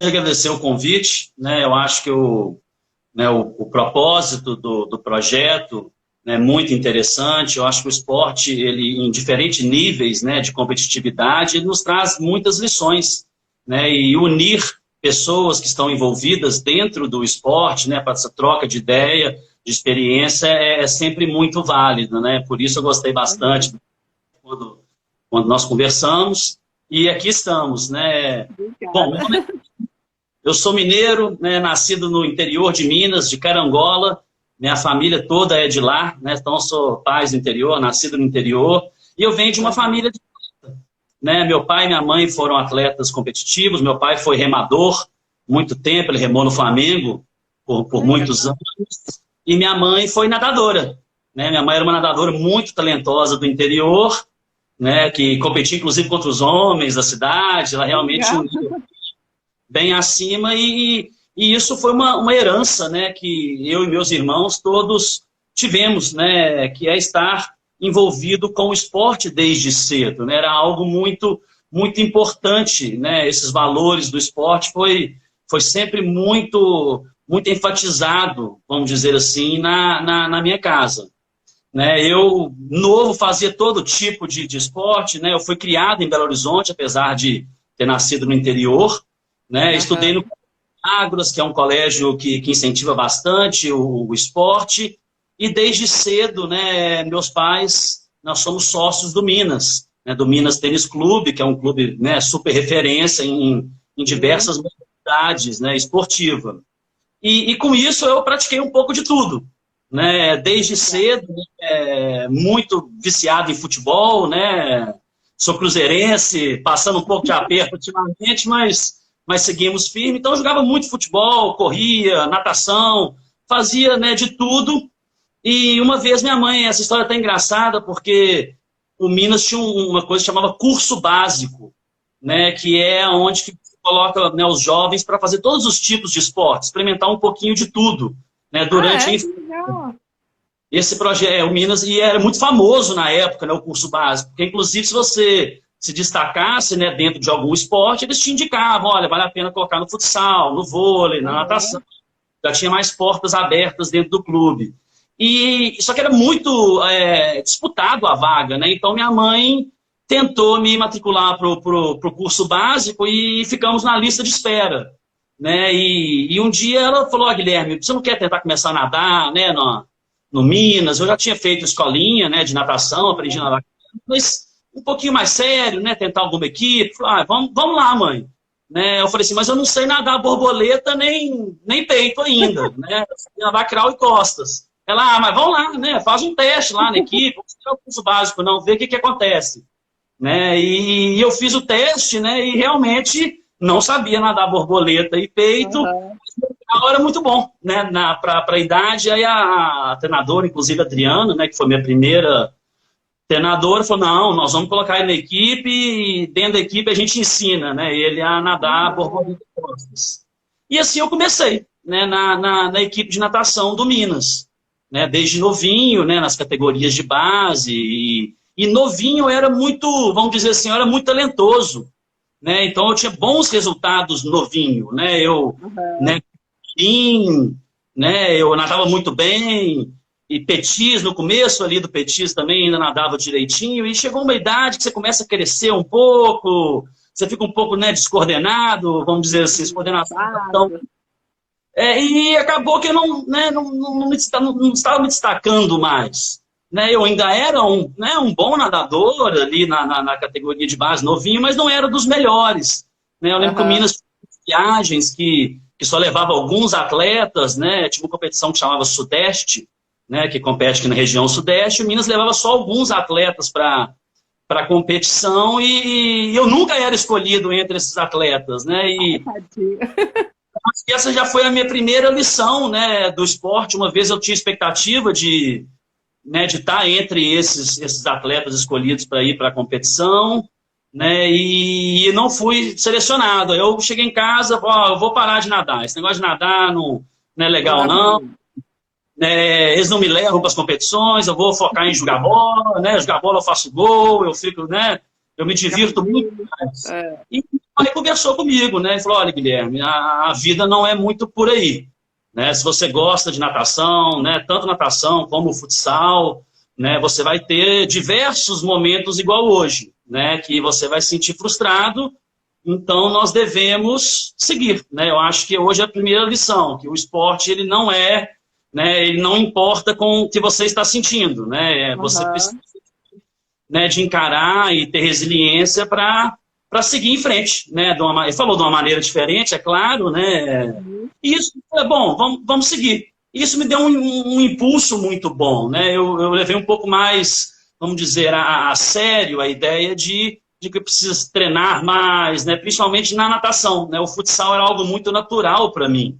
Agradecer o convite, né? Eu acho que o propósito do projeto é muito interessante. Eu acho que o esporte, ele, em diferentes níveis, né, de competitividade, ele nos traz muitas lições, né? E unir pessoas que estão envolvidas dentro do esporte, né, para essa troca de ideia, de experiência, é sempre muito válido, né? Por isso eu gostei bastante quando nós conversamos, e aqui estamos, né? Bom, eu sou mineiro, né, nascido no interior de Minas, de Carangola, minha família toda é de lá, né, então eu sou pai do interior, nascido no interior, e eu venho de uma família de atleta, né, meu pai e minha mãe foram atletas competitivos, meu pai foi remador, muito tempo, ele remou no Flamengo por muitos anos, e minha mãe foi nadadora, né, minha mãe era uma nadadora muito talentosa do interior, né, que competia inclusive contra os homens da cidade, ela realmente bem acima, e isso foi uma herança, né, que eu e meus irmãos todos tivemos, né, que é estar envolvido com o esporte desde cedo, né, era algo muito, muito importante, né, esses valores do esporte foi sempre muito, muito enfatizado, vamos dizer assim, na minha casa. Né, eu, novo, fazia todo tipo de esporte, né, eu fui criado em Belo Horizonte, apesar de ter nascido no interior, né, estudei no Agros, que é um colégio que incentiva bastante o esporte, e desde cedo, né, meus pais, nós somos sócios do Minas, né, do Minas Tênis Clube, que é um clube, né, super referência em diversas modalidades, né, esportiva. E com isso eu pratiquei um pouco de tudo, né, desde cedo, muito viciado em futebol, né, sou cruzeirense, passando um pouco de aperto ultimamente, mas seguimos firme. Então eu jogava muito futebol, corria, natação, fazia, né, de tudo. E uma vez minha mãe, essa história é até engraçada, porque o Minas tinha uma coisa que chamava curso básico, né, que é onde que coloca, né, os jovens para fazer todos os tipos de esporte, experimentar um pouquinho de tudo, né, durante a infância. Esse projeto, o Minas, e era muito famoso na época, né, o curso básico, porque inclusive se você se destacasse, né, dentro de algum esporte, eles te indicavam, olha, vale a pena colocar no futsal, no vôlei, na natação, já tinha mais portas abertas dentro do clube. E só que era muito disputado a vaga, né, então minha mãe tentou me matricular para o curso básico e ficamos na lista de espera, né, e um dia ela falou, Guilherme, você não quer tentar começar a nadar, né, no Minas? Eu já tinha feito escolinha, né, de natação, aprendi a nadar, mas um pouquinho mais sério, né, tentar alguma equipe. Falei, vamos lá, mãe. Né, eu falei assim, mas eu não sei nadar borboleta nem peito ainda, né, eu sei nadar crawl e costas. Ela, mas vamos lá, né, faz um teste lá na equipe, vamos tirar o curso básico, não, ver o que acontece. Né, e eu fiz o teste, né, e realmente não sabia nadar borboleta e peito, mas era muito bom, né, para a idade. Aí a treinadora, inclusive a Adriana, né, que foi minha primeira treinador, falou, não, nós vamos colocar ele na equipe e dentro da equipe a gente ensina, né, ele a nadar borboleta e costas. E assim eu comecei, né, na equipe de natação do Minas, né, desde novinho, né, nas categorias de base, e novinho era muito, vamos dizer assim, eu era muito talentoso, né, então eu tinha bons resultados novinho, né, eu nadava muito bem, e petis, no começo ali do petis também ainda nadava direitinho, e chegou uma idade que você começa a crescer um pouco, você fica um pouco, né, descoordenado, vamos dizer assim, descoordenação. E acabou que eu não estava me destacando mais. Né, eu ainda era um bom nadador ali na categoria de base novinho, mas não era dos melhores. Né, eu lembro que o Minas tinha viagens que só levava alguns atletas, né, tinha uma competição que chamava Sudeste, né, que compete aqui na região Sudeste, o Minas levava só alguns atletas para a competição e eu nunca era escolhido entre esses atletas. Né, e essa já foi a minha primeira lição, né, do esporte. Uma vez eu tinha expectativa de estar entre esses atletas escolhidos para ir para a competição, né, e não fui selecionado. Eu cheguei em casa, eu vou parar de nadar, esse negócio de nadar não é legal não. Eles não me levam para as competições, eu vou focar em jogar bola, né? Jogar bola eu faço gol, eu fico, né? Eu me divirto muito mais. Aí conversou comigo, né? Ele falou, olha, Guilherme, a vida não é muito por aí, né? Se você gosta de natação, né? Tanto natação como futsal, né? Você vai ter diversos momentos igual hoje, né? Que você vai se sentir frustrado, então nós devemos seguir, né? Eu acho que hoje é a primeira lição, que o esporte ele não é, né? Ele não importa com o que você está sentindo, né? Você precisa, né, de encarar e ter resiliência para seguir em frente, né? Ele falou de uma maneira diferente, é claro, né? E isso é bom, vamos seguir. Isso me deu um impulso muito bom, né? Eu levei um pouco mais, vamos dizer, a sério a ideia de que eu preciso treinar mais, né? Principalmente na natação, né? O futsal era algo muito natural para mim,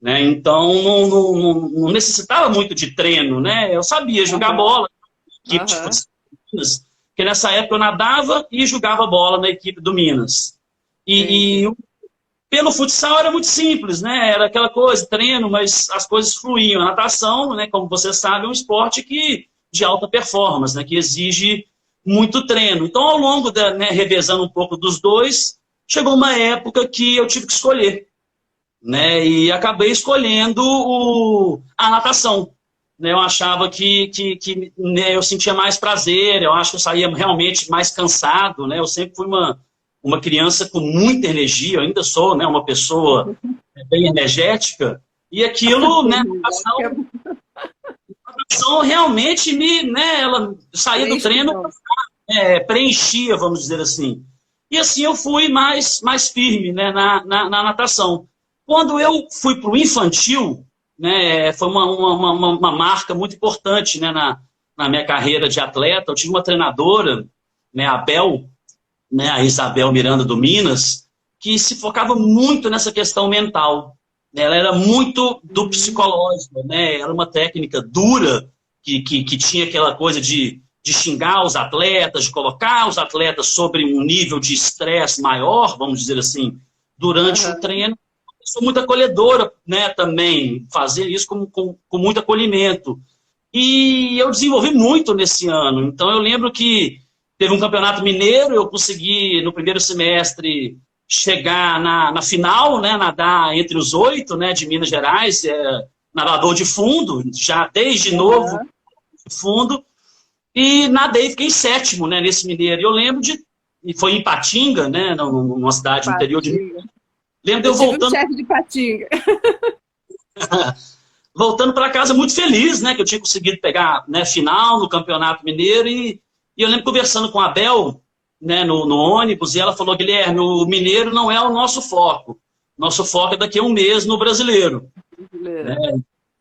né? Então não necessitava muito de treino, né? Eu sabia jogar bola, equipe de futsal, porque nessa época eu nadava e jogava bola na equipe do Minas. E pelo futsal era muito simples, né? Era aquela coisa, treino, mas as coisas fluíam. A natação, né, como você sabe, é um esporte de alta performance, né, que exige muito treino. Então, ao longo né, revezando um pouco dos dois, chegou uma época que eu tive que escolher, né? E acabei escolhendo a natação. Né? Eu achava né, eu sentia mais prazer, eu acho que eu saía realmente mais cansado, né? Eu sempre fui uma criança com muita energia, eu ainda sou, né, uma pessoa bem energética, e aquilo, né, a natação realmente né, ela saía do treino, preenchia, vamos dizer assim. E assim eu fui mais firme, né, na natação. Quando eu fui para o infantil, né, foi uma marca muito importante, né, na minha carreira de atleta. Eu tive uma treinadora, né, a Bel, né, a Isabel Miranda do Minas, que se focava muito nessa questão mental. Ela era muito do psicológico, né? Era uma técnica dura, que tinha aquela coisa de xingar os atletas, de colocar os atletas sobre um nível de estresse maior, vamos dizer assim, durante o treino. Eu sou muito acolhedora, né, também, fazer isso com muito acolhimento. E eu desenvolvi muito nesse ano. Então eu lembro que teve um campeonato mineiro, eu consegui, no primeiro semestre, chegar na final, né, nadar entre os 8, né, de Minas Gerais, nadador de fundo, já desde novo, de fundo, e nadei, fiquei em 7º, né, nesse mineiro. E eu lembro e foi em Patinga, né, numa cidade do interior de Minas. Lembro de eu voltando... um chefe de Patinga. Voltando para casa muito feliz, né, que eu tinha conseguido pegar, né, final no Campeonato Mineiro, e eu lembro conversando com a Bel, né, no ônibus, e ela falou, Guilherme, o mineiro não é o nosso foco. Nosso foco é daqui a um mês no brasileiro. Né?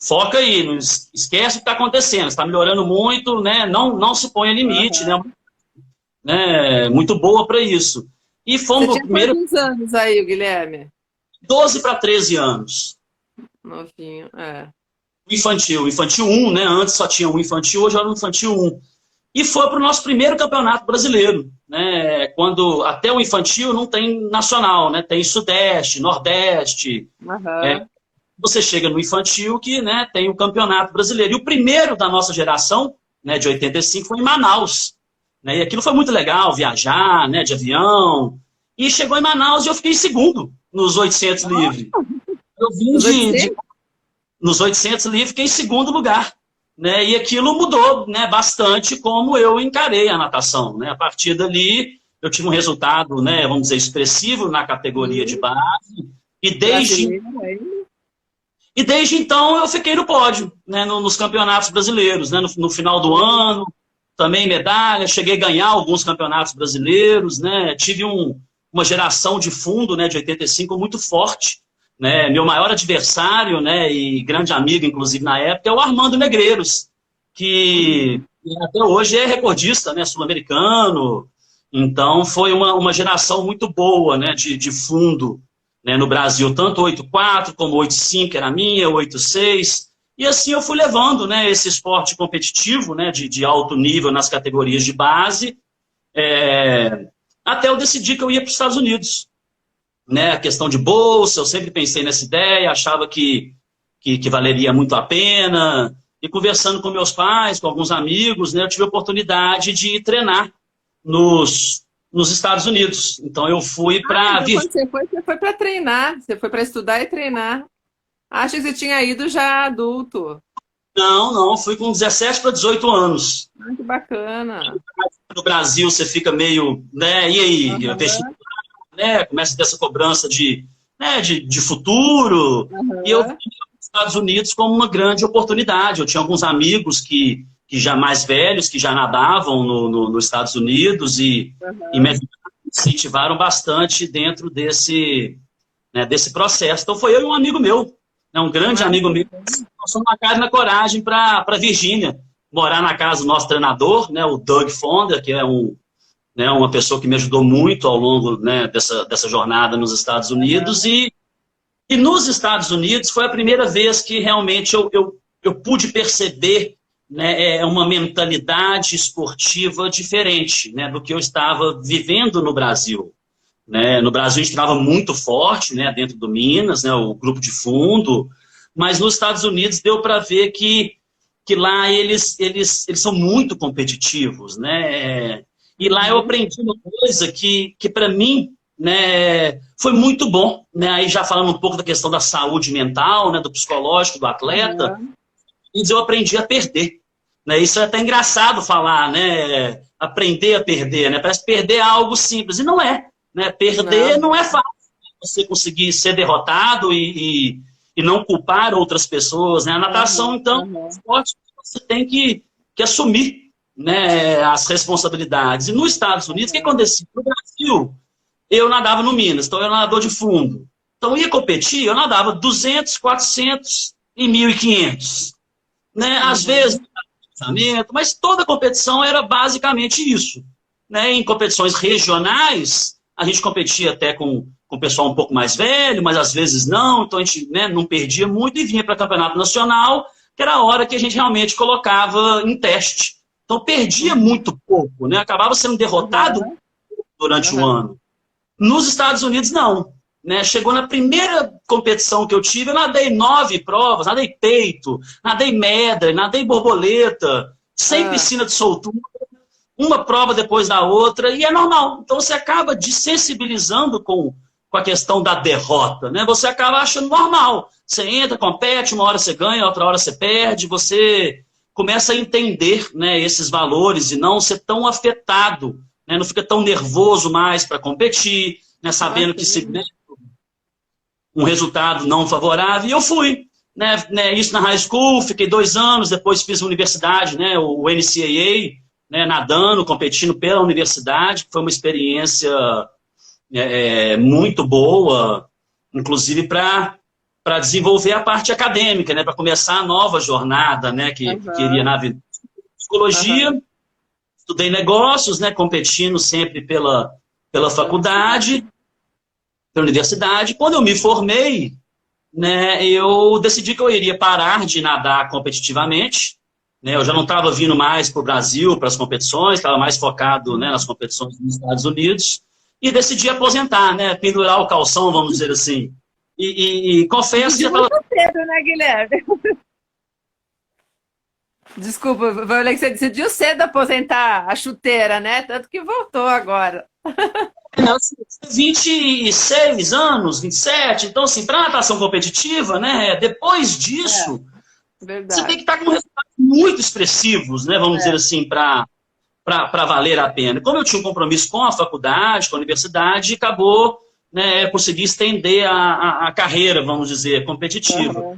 Foca aí, não esquece o que está acontecendo, está melhorando muito, né? Não se põe a limite, né? Muito boa para isso. E fomos Você tinha primeiro... quantos anos aí, Guilherme? 12 para 13 anos. Novinho, Infantil 1, né? Antes só tinha um infantil, hoje era um infantil 1. E foi para o nosso primeiro campeonato brasileiro, né? Quando até o infantil não tem nacional, né? Tem Sudeste, Nordeste. Você chega no infantil que, né, tem o campeonato brasileiro. E o primeiro da nossa geração, né, de 85, foi em Manaus. Né? E aquilo foi muito legal, viajar, né, de avião. E chegou em Manaus e eu fiquei em segundo nos 800 livre. Eu vim nos 800 livre, fiquei em segundo lugar. Né? E aquilo mudou, né, bastante como eu encarei a natação. Né? A partir dali, eu tive um resultado, né, vamos dizer, expressivo na categoria de base. E desde então eu fiquei no pódio, né, nos campeonatos brasileiros. Né? No final do ano, também medalha, cheguei a ganhar alguns campeonatos brasileiros. Né? Tive uma geração de fundo, né, de 85 muito forte. Né, meu maior adversário, né, e grande amigo, inclusive, na época, é o Armando Negreiros, que até hoje é recordista, né, sul-americano. Então, foi uma geração muito boa, né, de fundo, né, no Brasil, tanto 8-4 como 8-5 era minha, 8-6. E assim eu fui levando, né, esse esporte competitivo, né, de alto nível nas categorias de base, até eu decidi que eu ia para os Estados Unidos. Né, a questão de bolsa, eu sempre pensei nessa ideia, achava que valeria muito a pena. E conversando com meus pais, com alguns amigos, né, eu tive a oportunidade de treinar nos nos Estados Unidos. Então eu fui para Então, quando você foi para treinar, você foi para estudar e treinar. Acho que você tinha ido já adulto. Não, fui com 17 para 18 anos. Que bacana. No Brasil você fica meio, né, e aí, Uhum. né, começa a ter essa cobrança de, né, de futuro, e eu vi os Estados Unidos como uma grande oportunidade. Eu tinha alguns amigos que já mais velhos, que já nadavam nos Estados Unidos e me incentivaram bastante dentro desse, né, desse processo. Então foi eu e um amigo meu, né, um grande amigo meu, nós fomos na cara e na coragem para Virgínia, morar na casa do nosso treinador, né, o Doug Fonda, que é né, uma pessoa que me ajudou muito ao longo, né, dessa jornada nos Estados Unidos. E nos Estados Unidos foi a primeira vez que realmente eu pude perceber, né, uma mentalidade esportiva diferente, né, do que eu estava vivendo no Brasil. Né? No Brasil a gente estava muito forte, né, dentro do Minas, né, o grupo de fundo, mas nos Estados Unidos deu para ver que lá eles são muito competitivos, né? E lá eu aprendi uma coisa que para mim, né, foi muito bom, né? Aí já falando um pouco da questão da saúde mental, né, do psicológico do atleta, eu aprendi a perder. Né? Isso é até engraçado falar, né? Aprender a perder, né? Parece que perder é algo simples, e não é. Né? Perder não é fácil. Você conseguir ser derrotado e não culpar outras pessoas. Né? A natação, então, é um esporte que você tem que assumir, né, as responsabilidades. E nos Estados Unidos, o que acontecia? No Brasil, eu nadava no Minas, então eu era nadador de fundo. Então, ia competir, eu nadava 200, 400 e 1.500. Né? Às vezes, mas toda competição era basicamente isso. Né? Em competições regionais, a gente competia até com o pessoal um pouco mais velho, mas às vezes não, então a gente, né, não perdia muito e vinha para campeonato nacional, que era a hora que a gente realmente colocava em teste. Então perdia muito pouco, né? Acabava sendo derrotado durante o ano. Nos Estados Unidos, não. Né? Chegou na primeira competição que eu tive, eu nadei 9 provas, nadei peito, nadei medley, nadei borboleta, sem piscina de soltura, uma prova depois da outra, e é normal. Então você acaba desensibilizando com a questão da derrota, né? Você acaba achando normal. Você entra, compete, uma hora você ganha, outra hora você perde, você começa a entender, né, esses valores e não ser tão afetado, né? Não fica tão nervoso mais para competir, né? Sabendo que se um resultado não favorável, e eu fui. Né, isso na high school, fiquei 2 anos, depois fiz a universidade, né, o NCAA, né, nadando, competindo pela universidade, que foi uma experiência muito boa, inclusive para desenvolver a parte acadêmica, né, para começar a nova jornada, né, que queria na vida. Psicologia, estudei negócios, né, competindo sempre pela faculdade, pela universidade. Quando eu me formei, né, eu decidi que eu iria parar de nadar competitivamente. Né, eu já não estava vindo mais para o Brasil, para as competições, estava mais focado, né, nas competições nos Estados Unidos, e decidi aposentar, né, pendurar o calção, vamos dizer assim. E confesso que... Muito cedo, né, Guilherme? Desculpa, você decidiu cedo aposentar a chuteira, né? Tanto que voltou agora. 26 anos, 27, então assim, para natação competitiva, né, depois disso, você tem que estar com resultados muito expressivos, né, vamos dizer assim, para valer a pena. Como eu tinha um compromisso com a faculdade, com a universidade, acabou, né, conseguir estender a carreira, vamos dizer, competitiva.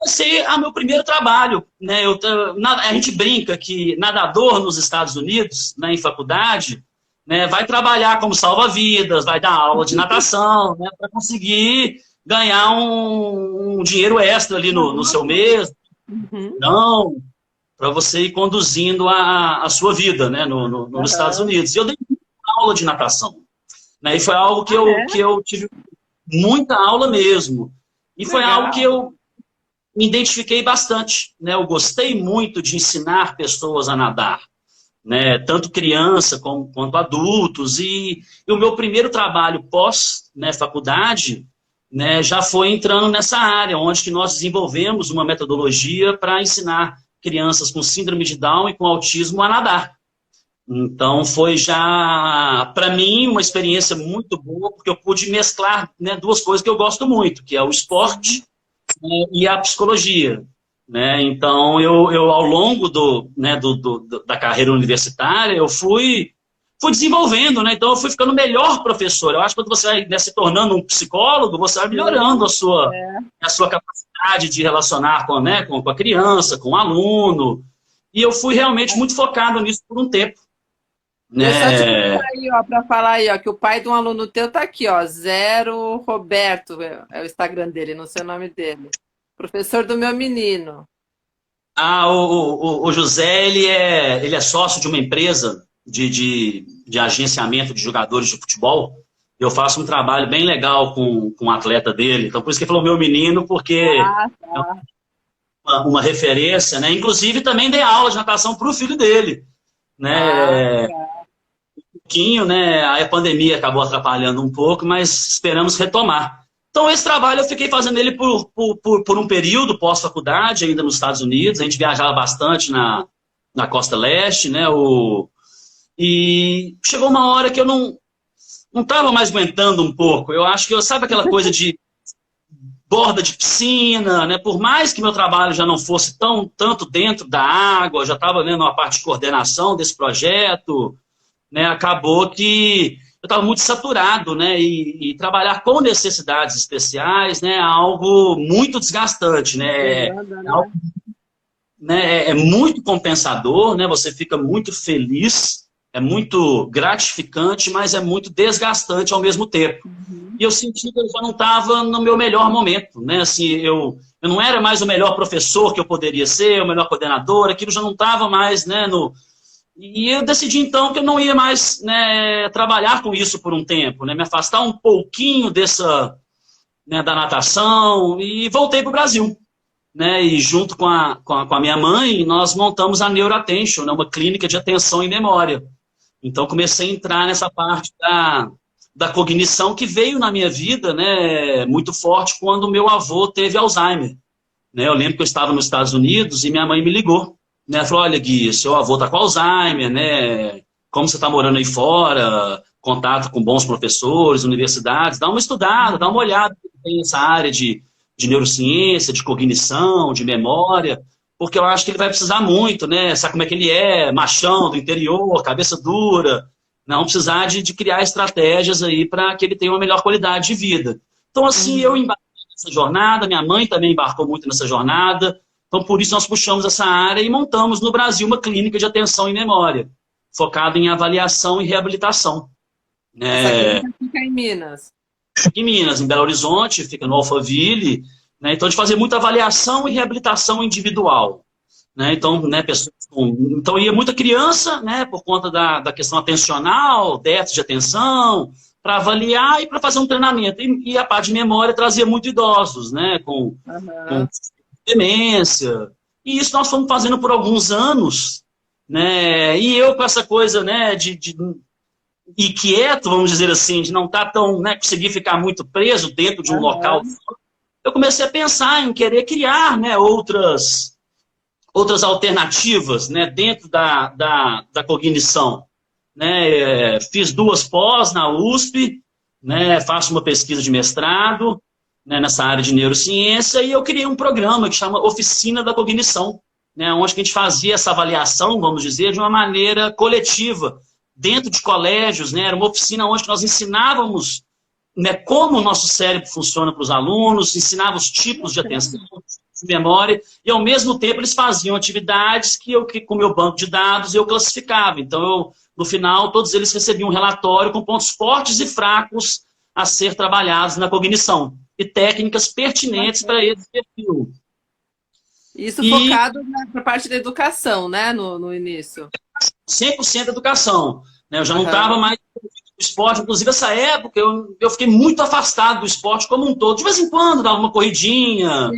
Esse é o meu primeiro trabalho. Né, a gente brinca que nadador nos Estados Unidos, né, em faculdade, né, vai trabalhar como salva-vidas, vai dar aula de natação, né, para conseguir ganhar um dinheiro extra ali no seu mês. Não, para você ir conduzindo a sua vida, né, nos Estados Unidos. E eu dei muita aula de natação. Né, e foi algo que eu tive muita aula mesmo. E foi algo que eu me identifiquei bastante. Né, eu gostei muito de ensinar pessoas a nadar. Né, tanto criança quanto adultos, e o meu primeiro trabalho pós, né, faculdade, né, já foi entrando nessa área, onde que nós desenvolvemos uma metodologia para ensinar crianças com síndrome de Down e com autismo a nadar. Então foi já, para mim, uma experiência muito boa, porque eu pude mesclar, né, duas coisas que eu gosto muito, que é o esporte, né, e a psicologia. Né? Então, eu ao longo da carreira universitária, eu fui desenvolvendo, né? Então eu fui ficando melhor professor. Eu acho que quando você vai, né, se tornando um psicólogo, você vai melhorando a sua capacidade de relacionar com, né, com a criança, com o aluno. E eu fui realmente muito focado nisso por um tempo. Deixa eu te Né? contar aí, ó, para falar aí, ó, que o pai de um aluno teu tá aqui, ó, Zero Roberto, é o Instagram dele, não sei o nome dele. Professor do meu menino. O José, ele é sócio de uma empresa de agenciamento de jogadores de futebol. Eu faço um trabalho bem legal com o atleta dele. Então, por isso que ele falou meu menino, porque Ah, tá. uma referência, né? Inclusive, também dei aula de natação para o filho dele. Ah, Né? Pouquinho, né? Aí a pandemia acabou atrapalhando um pouco, mas esperamos retomar. Então, esse trabalho eu fiquei fazendo ele por um período pós-faculdade, ainda nos Estados Unidos. A gente viajava bastante na costa leste, né? E chegou uma hora que eu não estava mais aguentando um pouco. Eu acho que, sabe aquela coisa de borda de piscina, né? Por mais que meu trabalho já não fosse tanto dentro da água, eu já estava vendo a parte de coordenação desse projeto, né? Acabou que eu estava muito saturado, né? E trabalhar com necessidades especiais, né? É algo muito desgastante, né? né? É muito compensador, né? Você fica muito feliz, é muito gratificante, mas é muito desgastante ao mesmo tempo. E eu senti que eu já não estava no meu melhor momento, né? Assim, eu não era mais o melhor professor que eu poderia ser, o melhor coordenador, aquilo já não estava mais, né, E eu decidi, então, que eu não ia mais, né, trabalhar com isso por um tempo, né, me afastar um pouquinho né, da natação e voltei para o Brasil. Né, e junto com a minha mãe, nós montamos a Neuroattention, né, uma clínica de atenção e memória. Então, comecei a entrar nessa parte da cognição que veio na minha vida, né, muito forte quando meu avô teve Alzheimer. Né, eu lembro que eu estava nos Estados Unidos e minha mãe me ligou. Né, falou, olha, Gui, seu avô está com Alzheimer, né, como você está morando aí fora, contato com bons professores, universidades, dá uma estudada, dá uma olhada, tem essa área de neurociência, de cognição, de memória, porque eu acho que ele vai precisar muito, né? Sabe como é que ele é, machão, do interior, cabeça dura, não precisar de criar estratégias aí para que ele tenha uma melhor qualidade de vida. Então, assim, eu embarquei nessa jornada, minha mãe também embarcou muito nessa jornada, então por isso nós puxamos essa área e montamos no Brasil uma clínica de atenção e memória, focada em avaliação e reabilitação. Essa Né? clínica fica em Minas. Em Minas, em Belo Horizonte, fica no Alphaville, né? Então, de fazer muita avaliação e reabilitação individual. Né? Então, né, então, ia muita criança, né, por conta da questão atencional, déficit de atenção, para avaliar e para fazer um treinamento. E a parte de memória trazia muito idosos, né, com demência. E isso nós fomos fazendo por alguns anos. Né? E eu com essa coisa, né, e quieto, vamos dizer assim, de não estar tão, né, conseguir ficar muito preso dentro de um local, eu comecei a pensar em querer criar, né, outras alternativas, né, dentro da cognição. Né? Fiz 2 pós na USP, né, faço uma pesquisa de mestrado, né, nessa área de neurociência, e eu criei um programa que chama Oficina da Cognição, né, onde a gente fazia essa avaliação, vamos dizer, de uma maneira coletiva, dentro de colégios, né, era uma oficina onde nós ensinávamos, né, como o nosso cérebro funciona para os alunos, ensinava os tipos de atenção, de memória, e ao mesmo tempo eles faziam atividades que com o meu banco de dados eu classificava. Então, no final, todos eles recebiam um relatório com pontos fortes e fracos a ser trabalhados na cognição e técnicas pertinentes para esse perfil. Isso focado na parte da educação, né, no início. 100% educação. Né? Eu já não estava mais no esporte, inclusive essa época eu fiquei muito afastado do esporte como um todo. De vez em quando dava uma corridinha,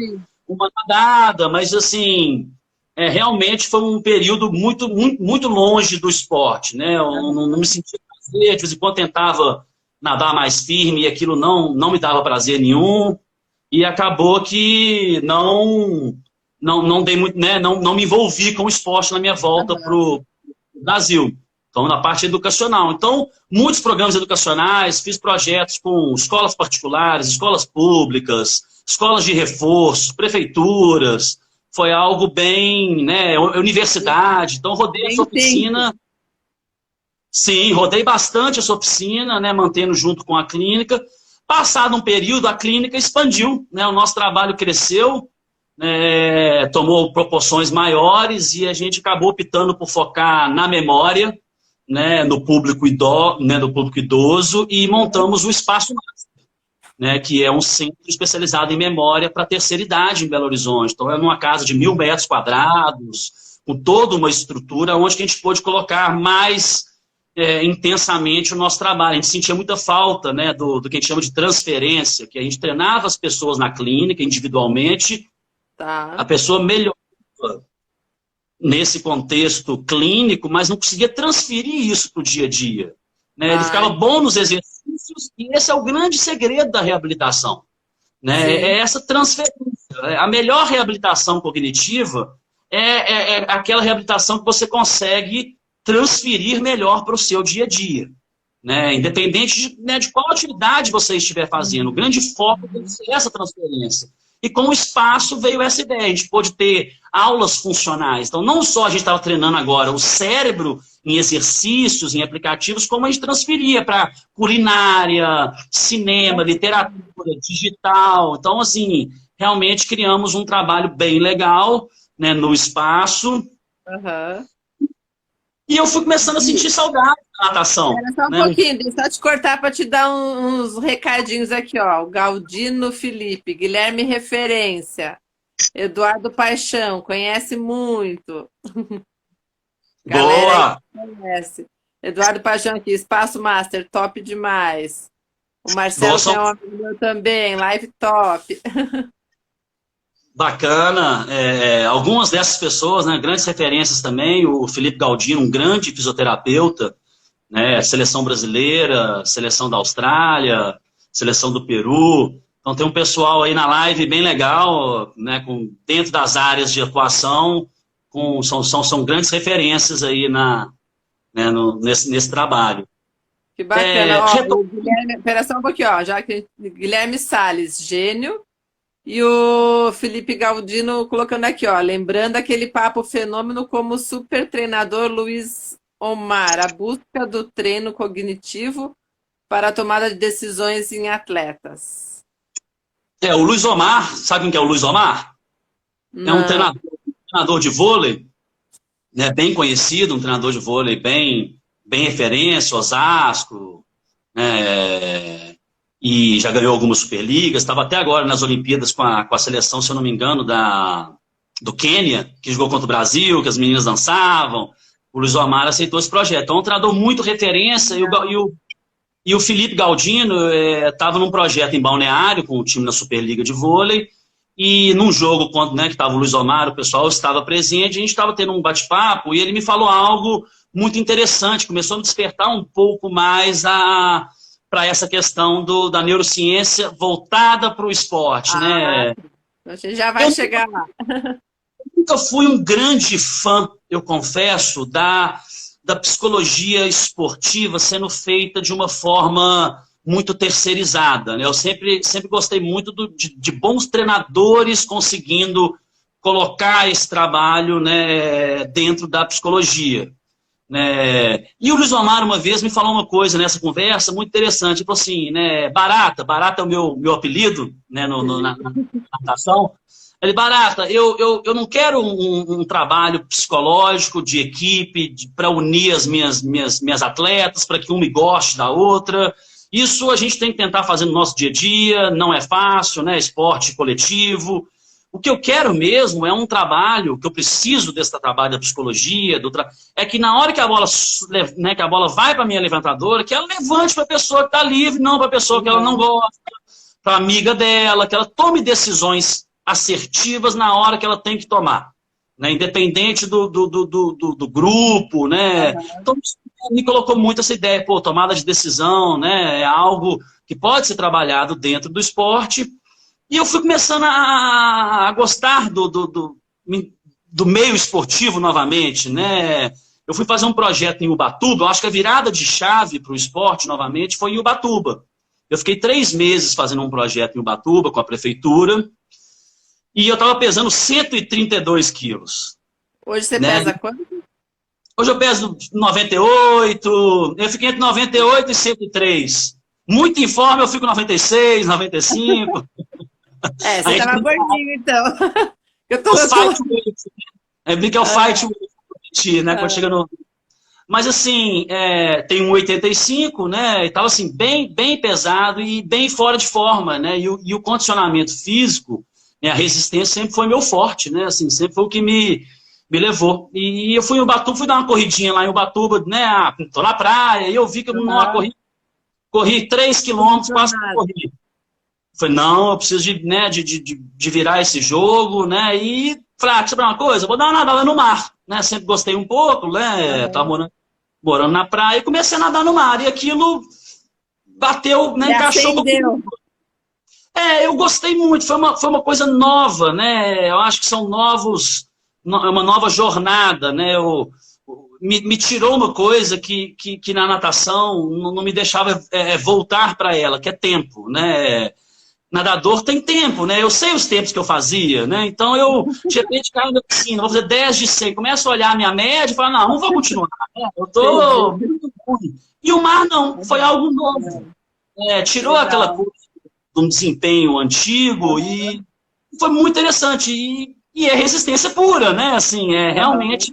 uma nadada, mas assim, realmente foi um período muito, muito, muito longe do esporte. Né? Eu não me sentia prazer, de vez em quando tentava nadar mais firme e aquilo não me dava prazer nenhum. E acabou que não dei muito, né? Não me envolvi com o esporte na minha volta para o Brasil. Então, na parte educacional. Então, muitos programas educacionais, fiz projetos com escolas particulares, escolas públicas, escolas de reforço, prefeituras. Foi algo bem, né, universidade. Então, rodei essa oficina. Sim, rodei bastante essa oficina, né, mantendo junto com a clínica. Passado um período, a clínica expandiu, né, o nosso trabalho cresceu, tomou proporções maiores e a gente acabou optando por focar na memória, né, no público idoso e montamos o Espaço Master, né, que é um centro especializado em memória para a terceira idade em Belo Horizonte. Então, é numa casa de 1.000 metros quadrados, com toda uma estrutura onde a gente pôde colocar mais intensamente o nosso trabalho. A gente sentia muita falta, né, do que a gente chama de transferência, que a gente treinava as pessoas na clínica individualmente, a pessoa melhorava nesse contexto clínico, mas não conseguia transferir isso para o dia a dia. Né? Ele ficava bom nos exercícios e esse é o grande segredo da reabilitação. Né? É essa transferência. A melhor reabilitação cognitiva é aquela reabilitação que você consegue transferir melhor para o seu dia a dia. Né? Independente de qual atividade você estiver fazendo. O grande foco tem que ser essa transferência. E com o espaço veio essa ideia. A gente pôde ter aulas funcionais. Então, não só a gente estava treinando agora o cérebro em exercícios, em aplicativos, como a gente transferia para culinária, cinema, literatura, digital. Então, assim, realmente criamos um trabalho bem legal, né, no espaço. E eu fui começando a sentir saudade da natação. Espera só um pouquinho, deixa eu te cortar para te dar uns recadinhos aqui, ó. O Galdino Felipe, Guilherme Referência, Eduardo Paixão, conhece muito. Boa! Conhece. Eduardo Paixão aqui, Espaço Master, top demais. O Marcelo é um amigo meu também, live top. Bacana. Algumas dessas pessoas, né, grandes referências também, o Felipe Galdino, um grande fisioterapeuta, né, seleção brasileira, seleção da Austrália, seleção do Peru. Então tem um pessoal aí na live bem legal, né, dentro das áreas de atuação, são grandes referências aí nesse trabalho. Que bacana. Espera só um pouquinho, ó, já que Guilherme Salles, gênio. E o Felipe Galdino colocando aqui, ó, lembrando aquele papo fenômeno como super treinador Luiz Omar, a busca do treino cognitivo para a tomada de decisões em atletas. O Luiz Omar, sabe quem que é o Luiz Omar? Não. É um treinador de vôlei, né, bem conhecido, um treinador de vôlei bem referência, Osasco, e já ganhou algumas Superligas, estava até agora nas Olimpíadas com a seleção, se eu não me engano, do Quênia, que jogou contra o Brasil, que as meninas dançavam. O Luiz Omar aceitou esse projeto. Então, um treinador muito referência, e o Felipe Galdino estava num projeto em Balneário, com o time na Superliga de vôlei, e num jogo, que estava o Luiz Omar, o pessoal estava presente, a gente estava tendo um bate-papo, e ele me falou algo muito interessante, começou a me despertar um pouco mais para essa questão da neurociência voltada para o esporte, né? Você já vai chegar lá. Nunca fui um grande fã, eu confesso, da psicologia esportiva sendo feita de uma forma muito terceirizada, né? Eu sempre gostei muito de bons treinadores conseguindo colocar esse trabalho, né, dentro da psicologia. E o Luiz Omar uma vez me falou uma coisa nessa conversa muito interessante, tipo assim, né, Barata é o meu apelido, né, na natação. Ele, Barata, eu não quero um trabalho psicológico de equipe para unir as minhas atletas, para que uma goste da outra. Isso a gente tem que tentar fazer no nosso dia a dia, não é fácil, né, esporte coletivo. O que eu quero mesmo é um trabalho, que eu preciso desse trabalho da psicologia, é que na hora que a bola vai para a minha levantadora, que ela levante para a pessoa que está livre, não para a pessoa que ela não gosta, para a amiga dela, que ela tome decisões assertivas na hora que ela tem que tomar, né? Independente do grupo, né? Então, me colocou muito essa ideia, tomada de decisão, né? É algo que pode ser trabalhado dentro do esporte. E eu fui começando a gostar do meio esportivo novamente, né? eu fui fazer um projeto em Ubatuba, eu acho que a virada de chave para o esporte, novamente, foi em Ubatuba. Eu fiquei 3 meses fazendo um projeto em Ubatuba com a prefeitura, e eu estava pesando 132 quilos. Hoje você pesa quanto? Hoje eu peso 98, eu fiquei entre 98 e 103. Muito em forma, eu fico 96, 95. Você estava gordinho, então. Eu tô... Fight weight, né? Brinca é o fight weight, né? Quando chega no... Mas assim, tem 1,85, né? E tava assim, bem pesado e bem fora de forma, né? E o condicionamento físico, né? A resistência sempre foi meu forte, né? Assim, sempre foi o que me levou. E eu fui em Ubatuba, fui dar uma corridinha lá em Ubatuba, né? Tô na praia, e eu vi que numa corrida, corri 3 quilômetros, quase que corri. Falei, não, eu preciso de virar esse jogo, né? E falei, sabe uma coisa? Vou dar uma nadada no mar, né? Sempre gostei um pouco, né? Tava morando na praia e comecei a nadar no mar. E aquilo bateu, né? Encaixou comigo. Eu gostei muito, foi uma coisa nova, né? Eu acho que são uma nova jornada, né? Me tirou uma coisa que na natação não me deixava voltar para ela, que é tempo, né? Nadador tem tempo, né? Eu sei os tempos que eu fazia, né? Então eu, de repente, caio na piscina, vou fazer 10 de 100, começo a olhar a minha média e falo, não vou continuar, né? Eu tô muito ruim. E o mar não, foi algo novo. Tirou aquela coisa de um desempenho antigo e foi muito interessante. E é resistência pura, né? Assim, realmente.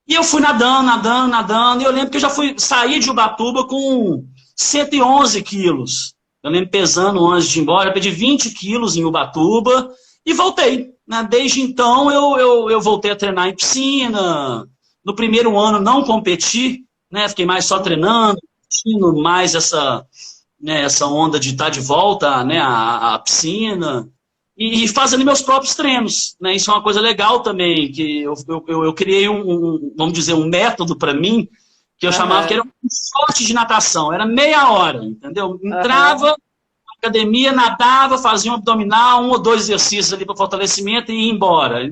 E eu fui nadando, e eu lembro que eu já saí de Ubatuba com 111 quilos. Eu lembro pesando antes de ir embora, eu perdi 20 quilos em Ubatuba e voltei. Né? Desde então eu voltei a treinar em piscina. No primeiro ano não competi, né? Fiquei mais só treinando, curtindo mais essa onda de estar de volta, né, à piscina e fazendo meus próprios treinos. Né? Isso é uma coisa legal também, que eu criei vamos dizer, um método para mim, que eu chamava que era um short de natação, era meia hora, entendeu? Entrava na academia, nadava, fazia um abdominal, 1 ou 2 exercícios ali para fortalecimento e ia embora.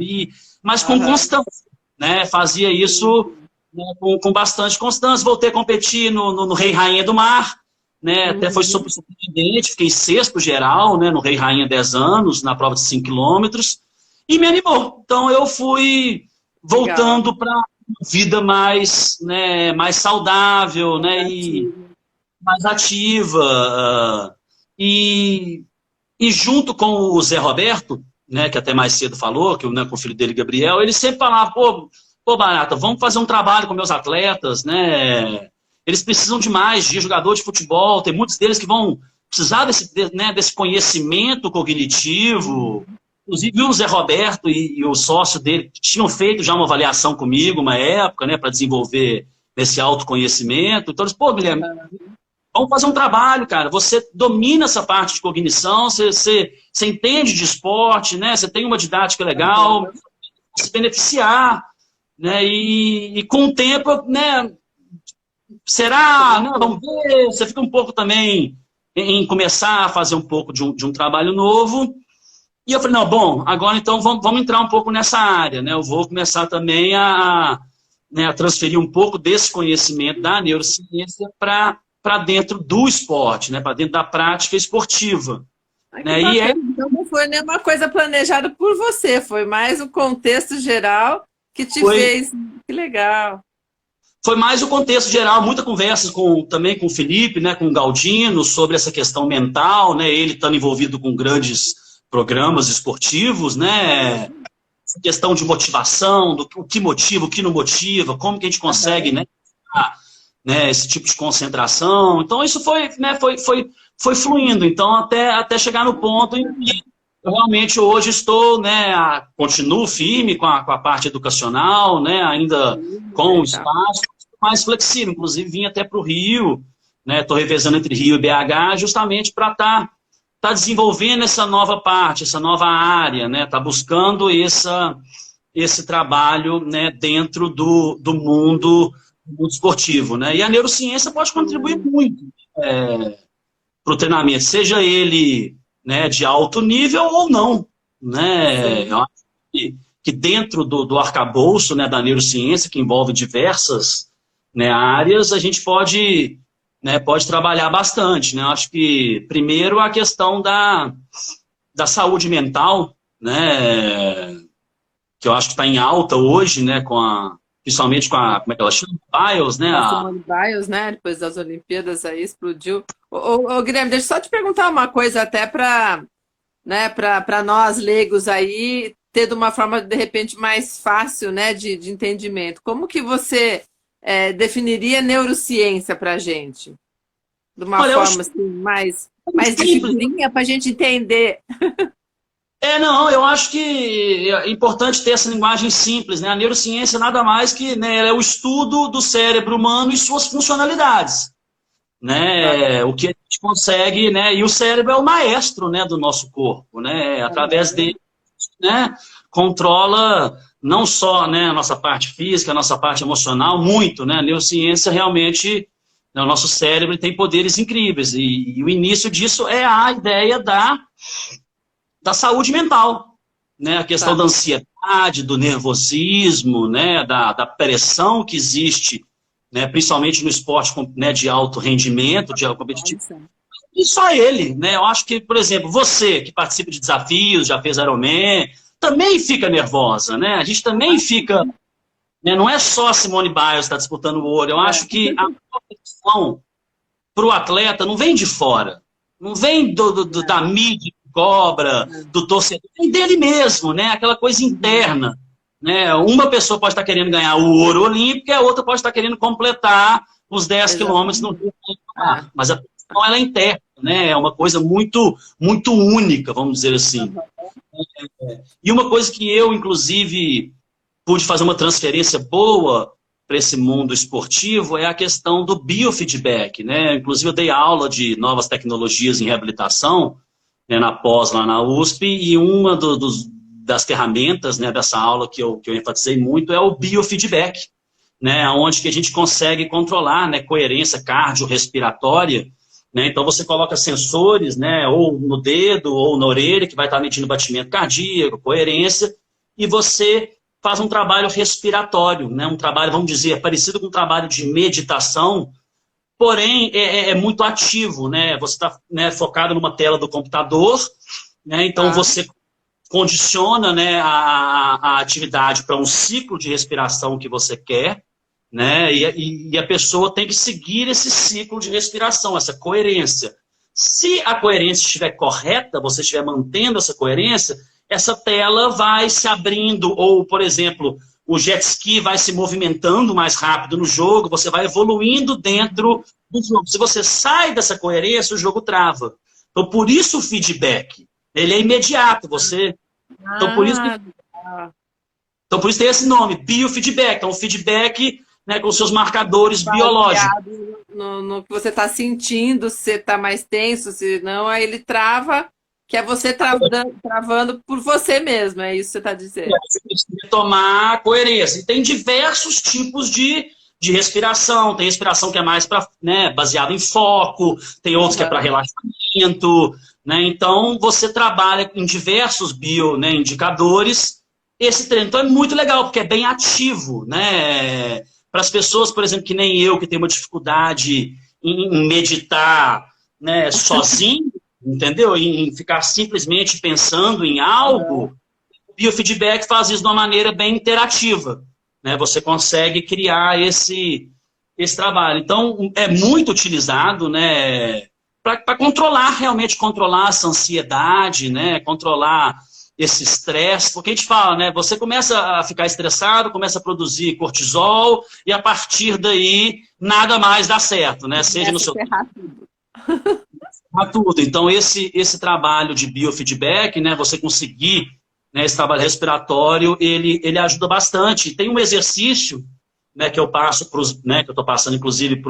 Mas com constância, né? Fazia isso, né, com bastante constância. Voltei a competir no Rei Rainha do Mar, né? Até foi surpreendente, fiquei 6º geral, né, no Rei Rainha 10 anos, na prova de 5 quilômetros, e me animou. Então eu fui voltando para vida mais, né, mais saudável, né, e mais ativa. E junto com o Zé Roberto, né, que até mais cedo falou, que, né, com o filho dele, Gabriel, ele sempre falava, pô, Barata, vamos fazer um trabalho com meus atletas, né? Eles precisam de mais de jogador de futebol, tem muitos deles que vão precisar desse conhecimento cognitivo. Inclusive o Zé Roberto e o sócio dele tinham feito já uma avaliação comigo, uma época, né, para desenvolver esse autoconhecimento. Então eles, Guilherme, vamos fazer um trabalho, cara. Você domina essa parte de cognição, você entende de esporte, né? Você tem uma didática legal, se beneficiar, né? E com o tempo, né? Será? Não, vamos ver. Você fica um pouco também em começar a fazer um pouco de um trabalho novo. E eu falei, não, bom, agora então vamos entrar um pouco nessa área, né? Eu vou começar também a transferir um pouco desse conhecimento da neurociência para dentro do esporte, né? Para dentro da prática esportiva. Né? Então não foi nenhuma coisa planejada por você, foi mais o contexto geral que te fez. Que legal. Foi mais o contexto geral, muita conversa também com o Felipe, né, com o Galdino, sobre essa questão mental, né, ele estando envolvido com grandes programas esportivos, né, essa questão de motivação, o que motiva, o que não motiva, como que a gente consegue, né, esse tipo de concentração. Então isso foi fluindo, então até chegar no ponto em que eu realmente hoje estou, né, continuo firme com a parte educacional, né, ainda com o espaço, mais flexível, inclusive vim até para o Rio, né, estou revezando entre Rio e BH, justamente para estar desenvolvendo essa nova parte, essa nova área, né, tá buscando esse trabalho, né, dentro do mundo esportivo, né, e a neurociência pode contribuir muito para o treinamento, seja ele, né, de alto nível ou não, né, eu acho que dentro do arcabouço, né, da neurociência, que envolve diversas, né, áreas, a gente pode, né, pode trabalhar bastante, né? Eu acho que, primeiro, a questão da saúde mental, né, que eu acho que está em alta hoje, né, principalmente com a, como é que ela chama? Biles, né? A Simone Biles, né? Depois das Olimpíadas aí explodiu. Ô, Guilherme, deixa eu só te perguntar uma coisa até para, né, para nós leigos aí ter de uma forma de repente mais fácil, né, de entendimento. Como que você definiria neurociência para a gente? De uma Olha, forma assim, mais de figurinha para a gente entender. Não, eu acho que é importante ter essa linguagem simples, né? A neurociência nada mais que, né, é o estudo do cérebro humano e suas funcionalidades, né? O que a gente consegue, né? E o cérebro é o maestro, né, do nosso corpo, né? Através dele, né, controla não só, né, a nossa parte física, a nossa parte emocional, muito, né? A neurociência realmente, né, o nosso cérebro tem poderes incríveis e o início disso é a ideia da saúde mental, né? A questão da ansiedade, do nervosismo, né? Da pressão que existe, né? Principalmente no esporte, né, de alto rendimento, de alto competitivo. E só ele, né? Eu acho que, por exemplo, você que participa de desafios, já fez Ironman, também fica nervosa, né? A gente também fica, né? Não é só a Simone Biles que está disputando o ouro. Eu acho que a competição para o atleta não vem de fora, não vem da mídia, cobra, do torcedor, vem dele mesmo, né? Aquela coisa interna, né? Uma pessoa pode estar querendo ganhar o ouro olímpico e a outra pode estar querendo completar os 10 quilômetros no Rio. Mas a questão, ela é interna, né? É uma coisa muito, muito única, vamos dizer assim. E uma coisa que eu, inclusive, pude fazer uma transferência boa para esse mundo esportivo é a questão do biofeedback, né? Inclusive, eu dei aula de novas tecnologias em reabilitação, né, na pós lá na USP, e uma das ferramentas, né, dessa aula que eu enfatizei muito é o biofeedback, né, onde que a gente consegue controlar, né, coerência cardiorrespiratória, né? Então você coloca sensores, né, ou no dedo ou na orelha, que vai estar medindo batimento cardíaco, coerência, e você faz um trabalho respiratório, né, um trabalho, vamos dizer, parecido com um trabalho de meditação, porém é muito ativo, né? Você está, né, focado numa tela do computador, né? Então você condiciona, né, a atividade para um ciclo de respiração que você quer, né? E a pessoa tem que seguir esse ciclo de respiração, essa coerência. Se a coerência estiver correta, você estiver mantendo essa coerência, essa tela vai se abrindo, ou, por exemplo, o jet ski vai se movimentando mais rápido no jogo, você vai evoluindo dentro do jogo. Se você sai dessa coerência, o jogo trava. Então, por isso o feedback. Ele é imediato. Então, por isso tem esse nome, biofeedback. Então, o feedback, né, com seus marcadores biológicos. No que você está sentindo, se você está mais tenso, se não, aí ele trava, que é você travando por você mesmo, é isso que você está dizendo. Você precisa tomar coerência. E tem diversos tipos de respiração. Tem respiração que é mais né, baseada em foco, tem outros que é para relaxamento. Né? Então, você trabalha em diversos bioindicadores. Esse treino então, é muito legal, porque é bem ativo. Né? Para as pessoas, por exemplo, que nem eu, que tem uma dificuldade em meditar, né, sozinho, entendeu? Em ficar simplesmente pensando em algo, o biofeedback faz isso de uma maneira bem interativa, né? Você consegue criar esse trabalho. Então, é muito utilizado, né, para realmente controlar essa ansiedade, né, controlar esse estresse, porque a gente fala, né, você começa a ficar estressado, começa a produzir cortisol, e a partir daí, nada mais dá certo, né? Seja no seu... tudo. Então, esse trabalho de biofeedback, né, você conseguir, né, esse trabalho respiratório, ele ajuda bastante. Tem um exercício, né, que eu passo né, que eu estou passando, inclusive,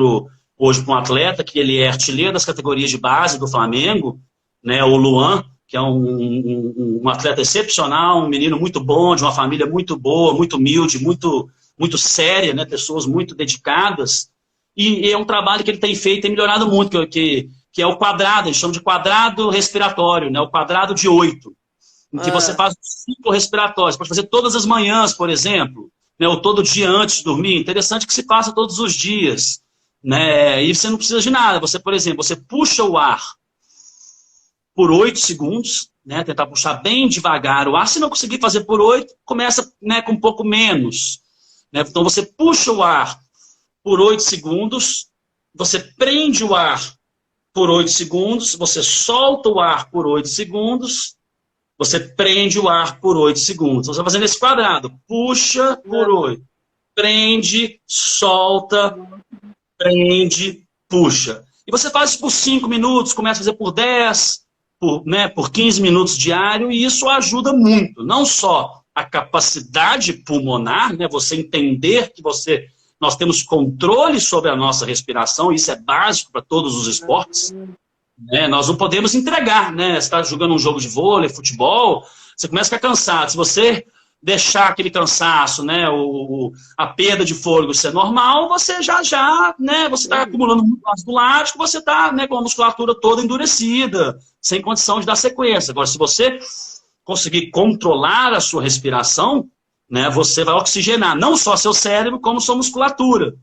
hoje para um atleta, que ele é artilheiro das categorias de base do Flamengo, né, o Luan, que é um atleta excepcional, um menino muito bom, de uma família muito boa, muito humilde, muito, muito séria, né, pessoas muito dedicadas. E é um trabalho que ele tem feito, tem melhorado muito, que é o quadrado, eles chamam de quadrado respiratório, né? O quadrado de 8. em que você faz um ciclo respiratório. Você pode fazer todas as manhãs, por exemplo, né, ou todo dia antes de dormir. Interessante que se faça todos os dias. Né? E você não precisa de nada. Você, por exemplo, você puxa o ar por 8 segundos, né? Tentar puxar bem devagar o ar. Se não conseguir fazer por 8, começa, né, com um pouco menos. Né? Então você puxa o ar por 8 segundos, você prende o ar por 8 segundos, você solta o ar por 8 segundos, você prende o ar por 8 segundos. Você vai fazendo esse quadrado. Puxa por 8. Prende, solta, prende, puxa. E você faz isso por 5 minutos, começa a fazer por 10, por 15 minutos diário, e isso ajuda muito. Não só a capacidade pulmonar, né, você entender que nós temos controle sobre a nossa respiração, isso é básico para todos os esportes. Né? Nós não podemos entregar, né? Você está jogando um jogo de vôlei, futebol, você começa a ficar cansado. Se você deixar aquele cansaço, né, a perda de fôlego ser normal, você né, você está acumulando muito ácido lático, você está, né, com a musculatura toda endurecida, sem condição de dar sequência. Agora, se você conseguir controlar a sua respiração, né, você vai oxigenar não só seu cérebro, como sua musculatura.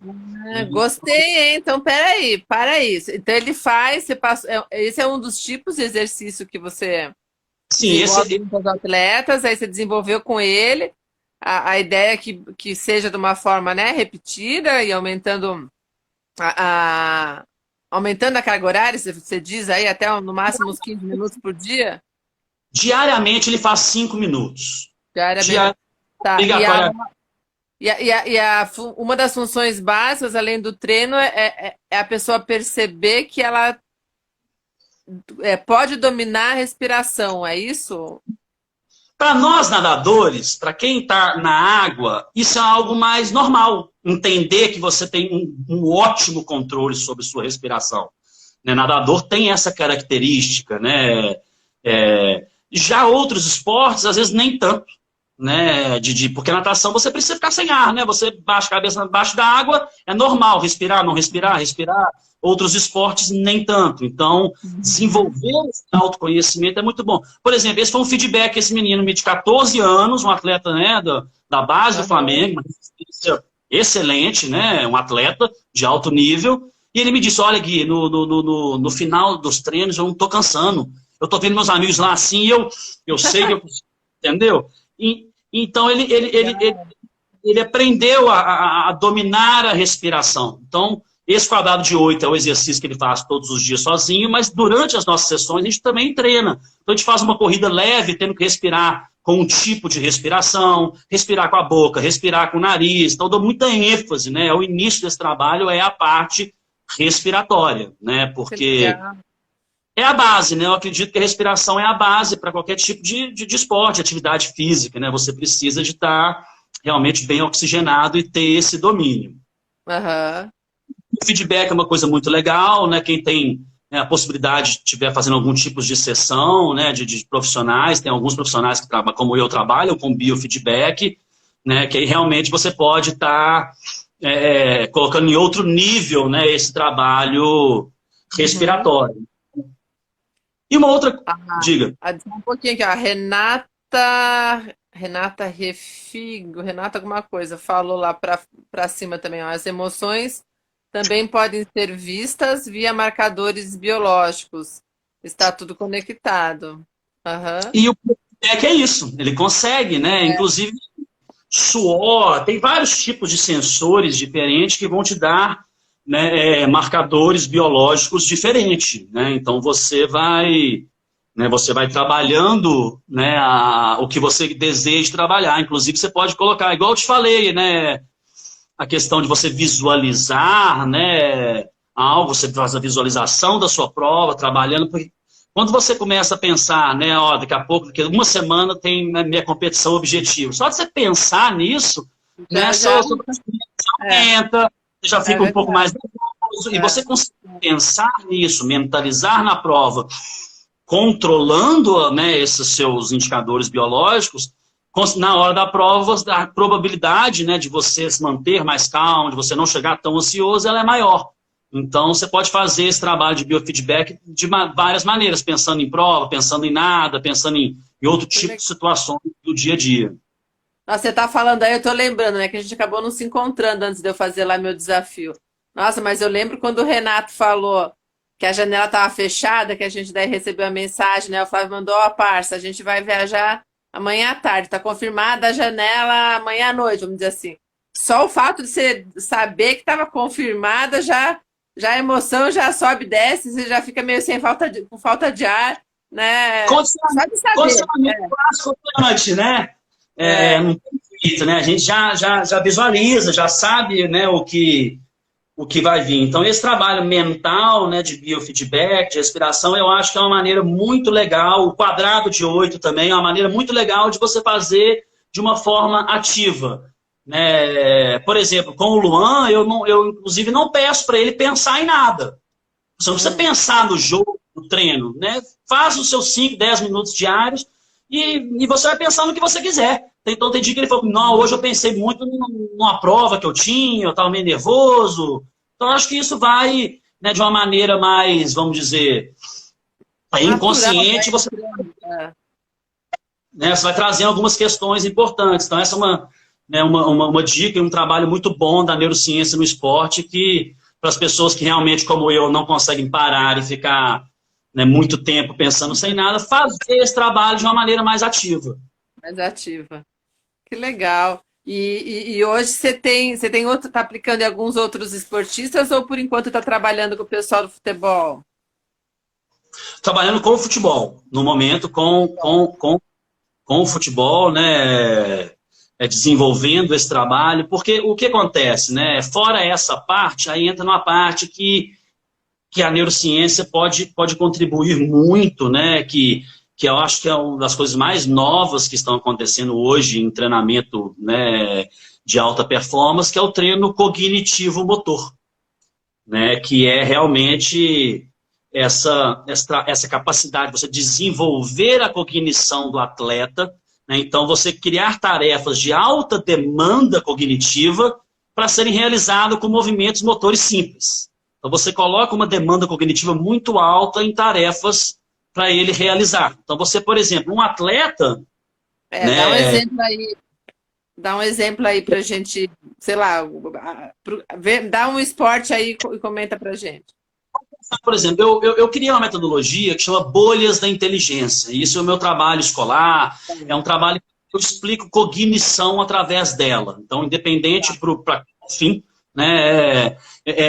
Gostei, hein? Então, para isso. Então, ele faz, esse é um dos tipos de exercício que você... Sim, esse com os atletas, aí você desenvolveu com ele a ideia é que seja de uma forma, né, repetida e aumentando aumentando a carga horária, você diz aí até no máximo uns 15 minutos por dia? Diariamente ele faz 5 minutos. Diariamente. Tá. Uma das funções básicas, além do treino, é a pessoa perceber que ela pode dominar a respiração, é isso? Para nós nadadores, para quem está na água, isso é algo mais normal. Entender que você tem um ótimo controle sobre sua respiração. Né? Nadador tem essa característica. Né? Já outros esportes, às vezes, nem tanto. Né? Porque na natação você precisa ficar sem ar. Né? Você baixa a cabeça debaixo da água, é normal respirar, não respirar, respirar. Outros esportes, nem tanto. Então, desenvolver esse autoconhecimento é muito bom. Por exemplo, esse foi um feedback, esse menino de 14 anos, um atleta, né, da base do Flamengo, uma experiência excelente, né, um atleta de alto nível, e ele me disse, olha, Gui, no final dos treinos eu não estou cansando. Eu estou vendo meus amigos lá assim, e eu sei que eu... Entendeu? Então, ele aprendeu a dominar a respiração. Então, esse quadrado de 8 é o exercício que ele faz todos os dias sozinho, mas durante as nossas sessões a gente também treina. Então a gente faz uma corrida leve, tendo que respirar com um tipo de respiração, respirar com a boca, respirar com o nariz. Então eu dou muita ênfase, né? O início desse trabalho é a parte respiratória, né? Porque é a base, né? Eu acredito que a respiração é a base para qualquer tipo de esporte, atividade física, né? Você precisa de estar realmente bem oxigenado e ter esse domínio. O feedback é uma coisa muito legal, né? Quem tem a possibilidade de estiver fazendo algum tipo de sessão, né, de profissionais, tem alguns profissionais que trabalham, como eu, trabalham com biofeedback, né, que aí realmente você pode estar colocando em outro nível, né, esse trabalho respiratório. E uma outra... Diga. Um pouquinho aqui, a Renata Refigo, Renata alguma coisa, falou lá para cima também, ó, as emoções também podem ser vistas via marcadores biológicos. Está tudo conectado. E o feedback é isso, ele consegue, né? Inclusive, suor, tem vários tipos de sensores diferentes que vão te dar, né, marcadores biológicos diferentes. Né? Então, você vai trabalhando, né, o que você deseja trabalhar. Inclusive, você pode colocar, igual eu te falei, né? A questão de você visualizar, né, algo, você faz a visualização da sua prova, trabalhando, porque quando você começa a pensar, né, ó, daqui a pouco, daqui a uma semana tem minha competição objetivo, só de você pensar nisso, né, sua aumenta, você já fica um pouco mais nervoso, e você consegue pensar nisso, mentalizar na prova, controlando, né, esses seus indicadores biológicos, na hora da prova, a probabilidade, né, de você se manter mais calmo, de você não chegar tão ansioso, ela é maior. Então, você pode fazer esse trabalho de biofeedback de várias maneiras, pensando em prova, pensando em nada, pensando em e outro tipo de situações do dia a dia. Nossa, você tá falando aí, eu tô lembrando, né, que a gente acabou não se encontrando antes de eu fazer lá meu desafio. Nossa, mas eu lembro quando o Renato falou que a janela tava fechada, que a gente daí recebeu a mensagem, né? O Flávio mandou, ó, parça, a gente vai viajar amanhã à tarde, tá confirmada a janela amanhã à noite, vamos dizer assim. Só o fato de você saber que estava confirmada, já a emoção já sobe e desce, você já fica meio com falta de ar, né? Só de saber. Condicionamento constante, né? Não tem jeito, né? A gente já visualiza, já sabe, né, o que vai vir. Então, esse trabalho mental, né, de biofeedback, de respiração, eu acho que é uma maneira muito legal. O quadrado de 8 também é uma maneira muito legal de você fazer de uma forma ativa. Né? Por exemplo, com o Luan, eu inclusive não peço para ele pensar em nada. Você não precisa pensar no jogo, no treino. Né? Faz os seus 5, 10 minutos diários e você vai pensar no que você quiser. Então tem dia que ele falou, não, hoje eu pensei muito numa prova que eu tinha, eu estava meio nervoso. Então acho que isso vai, né, de uma maneira mais, vamos dizer, inconsciente, você vai trazendo algumas questões importantes. Então essa é uma dica e um trabalho muito bom da neurociência no esporte, que para as pessoas que realmente, como eu, não conseguem parar e ficar, né, muito tempo pensando sem nada, fazer esse trabalho de uma maneira mais ativa. Mais ativa. Que legal. E hoje você está aplicando em alguns outros esportistas ou por enquanto está trabalhando com o pessoal do futebol? Trabalhando com o futebol, no momento com o futebol, né, desenvolvendo esse trabalho, porque o que acontece, né, fora essa parte, aí entra numa parte que a neurociência pode contribuir muito, né, que eu acho que é uma das coisas mais novas que estão acontecendo hoje em treinamento, né, de alta performance, que é o treino cognitivo-motor, né, que é realmente essa capacidade de você desenvolver a cognição do atleta, né, então você criar tarefas de alta demanda cognitiva para serem realizadas com movimentos motores simples. Então você coloca uma demanda cognitiva muito alta em tarefas para ele realizar. Então você, por exemplo, um atleta... né, dá um exemplo aí para a gente, sei lá, dá um esporte aí e comenta para a gente. Por exemplo, eu criei uma metodologia que chama bolhas da inteligência. Isso é o meu trabalho escolar, é um trabalho que eu explico cognição através dela. Então, independente para fim, né,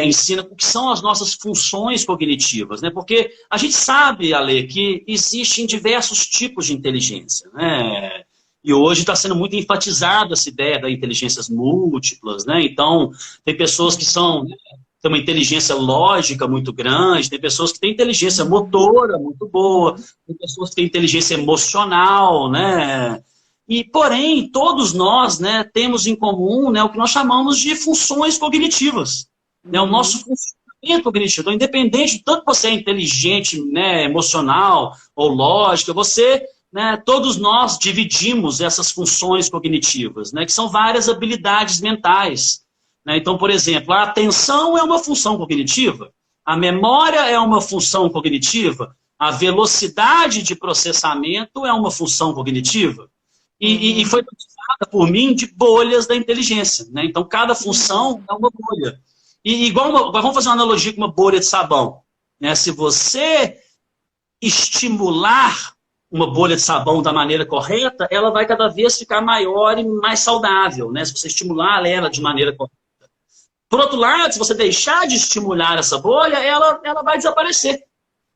ensina o que são as nossas funções cognitivas, né? Porque a gente sabe, Ale, que existem diversos tipos de inteligência, né? E hoje está sendo muito enfatizada essa ideia das inteligências múltiplas, né? Então, tem pessoas que têm uma inteligência lógica muito grande, tem pessoas que têm inteligência motora muito boa, tem pessoas que têm inteligência emocional, né? E, porém, todos nós, né, temos em comum, né, o que nós chamamos de funções cognitivas. Né, o nosso funcionamento cognitivo. Então, independente de tanto que você é inteligente, né, emocional ou lógica, né, todos nós dividimos essas funções cognitivas, né, que são várias habilidades mentais. Né? Então, por exemplo, a atenção é uma função cognitiva, a memória é uma função cognitiva, a velocidade de processamento é uma função cognitiva. E foi batizada por mim de bolhas da inteligência. Né? Então, cada função é uma bolha. E vamos fazer uma analogia com uma bolha de sabão. Né? Se você estimular uma bolha de sabão da maneira correta, ela vai cada vez ficar maior e mais saudável. Né? Se você estimular ela de maneira correta. Por outro lado, se você deixar de estimular essa bolha, ela vai desaparecer.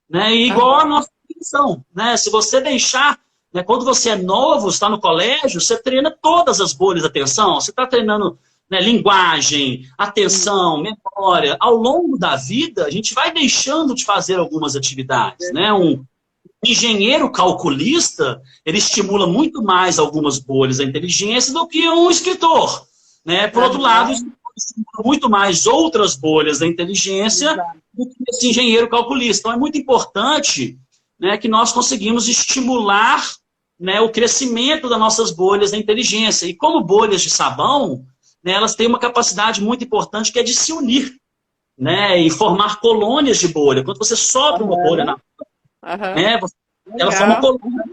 Né? E igual a nossa atenção. Né? Se você deixar... Né, quando você é novo, está no colégio, você treina todas as bolhas de atenção. Você está treinando, né, linguagem, atenção, memória. Ao longo da vida, a gente vai deixando de fazer algumas atividades. Né? Um engenheiro calculista, ele estimula muito mais algumas bolhas da inteligência do que um escritor. Né? Por outro lado, estimula muito mais outras bolhas da inteligência do que esse engenheiro calculista. Então, é muito importante... Né, que nós conseguimos estimular, né, o crescimento das nossas bolhas da inteligência. E como bolhas de sabão, né, elas têm uma capacidade muito importante que é de se unir, né, e formar colônias de bolha. Quando você sopra uma bolha na né, ela forma colônia.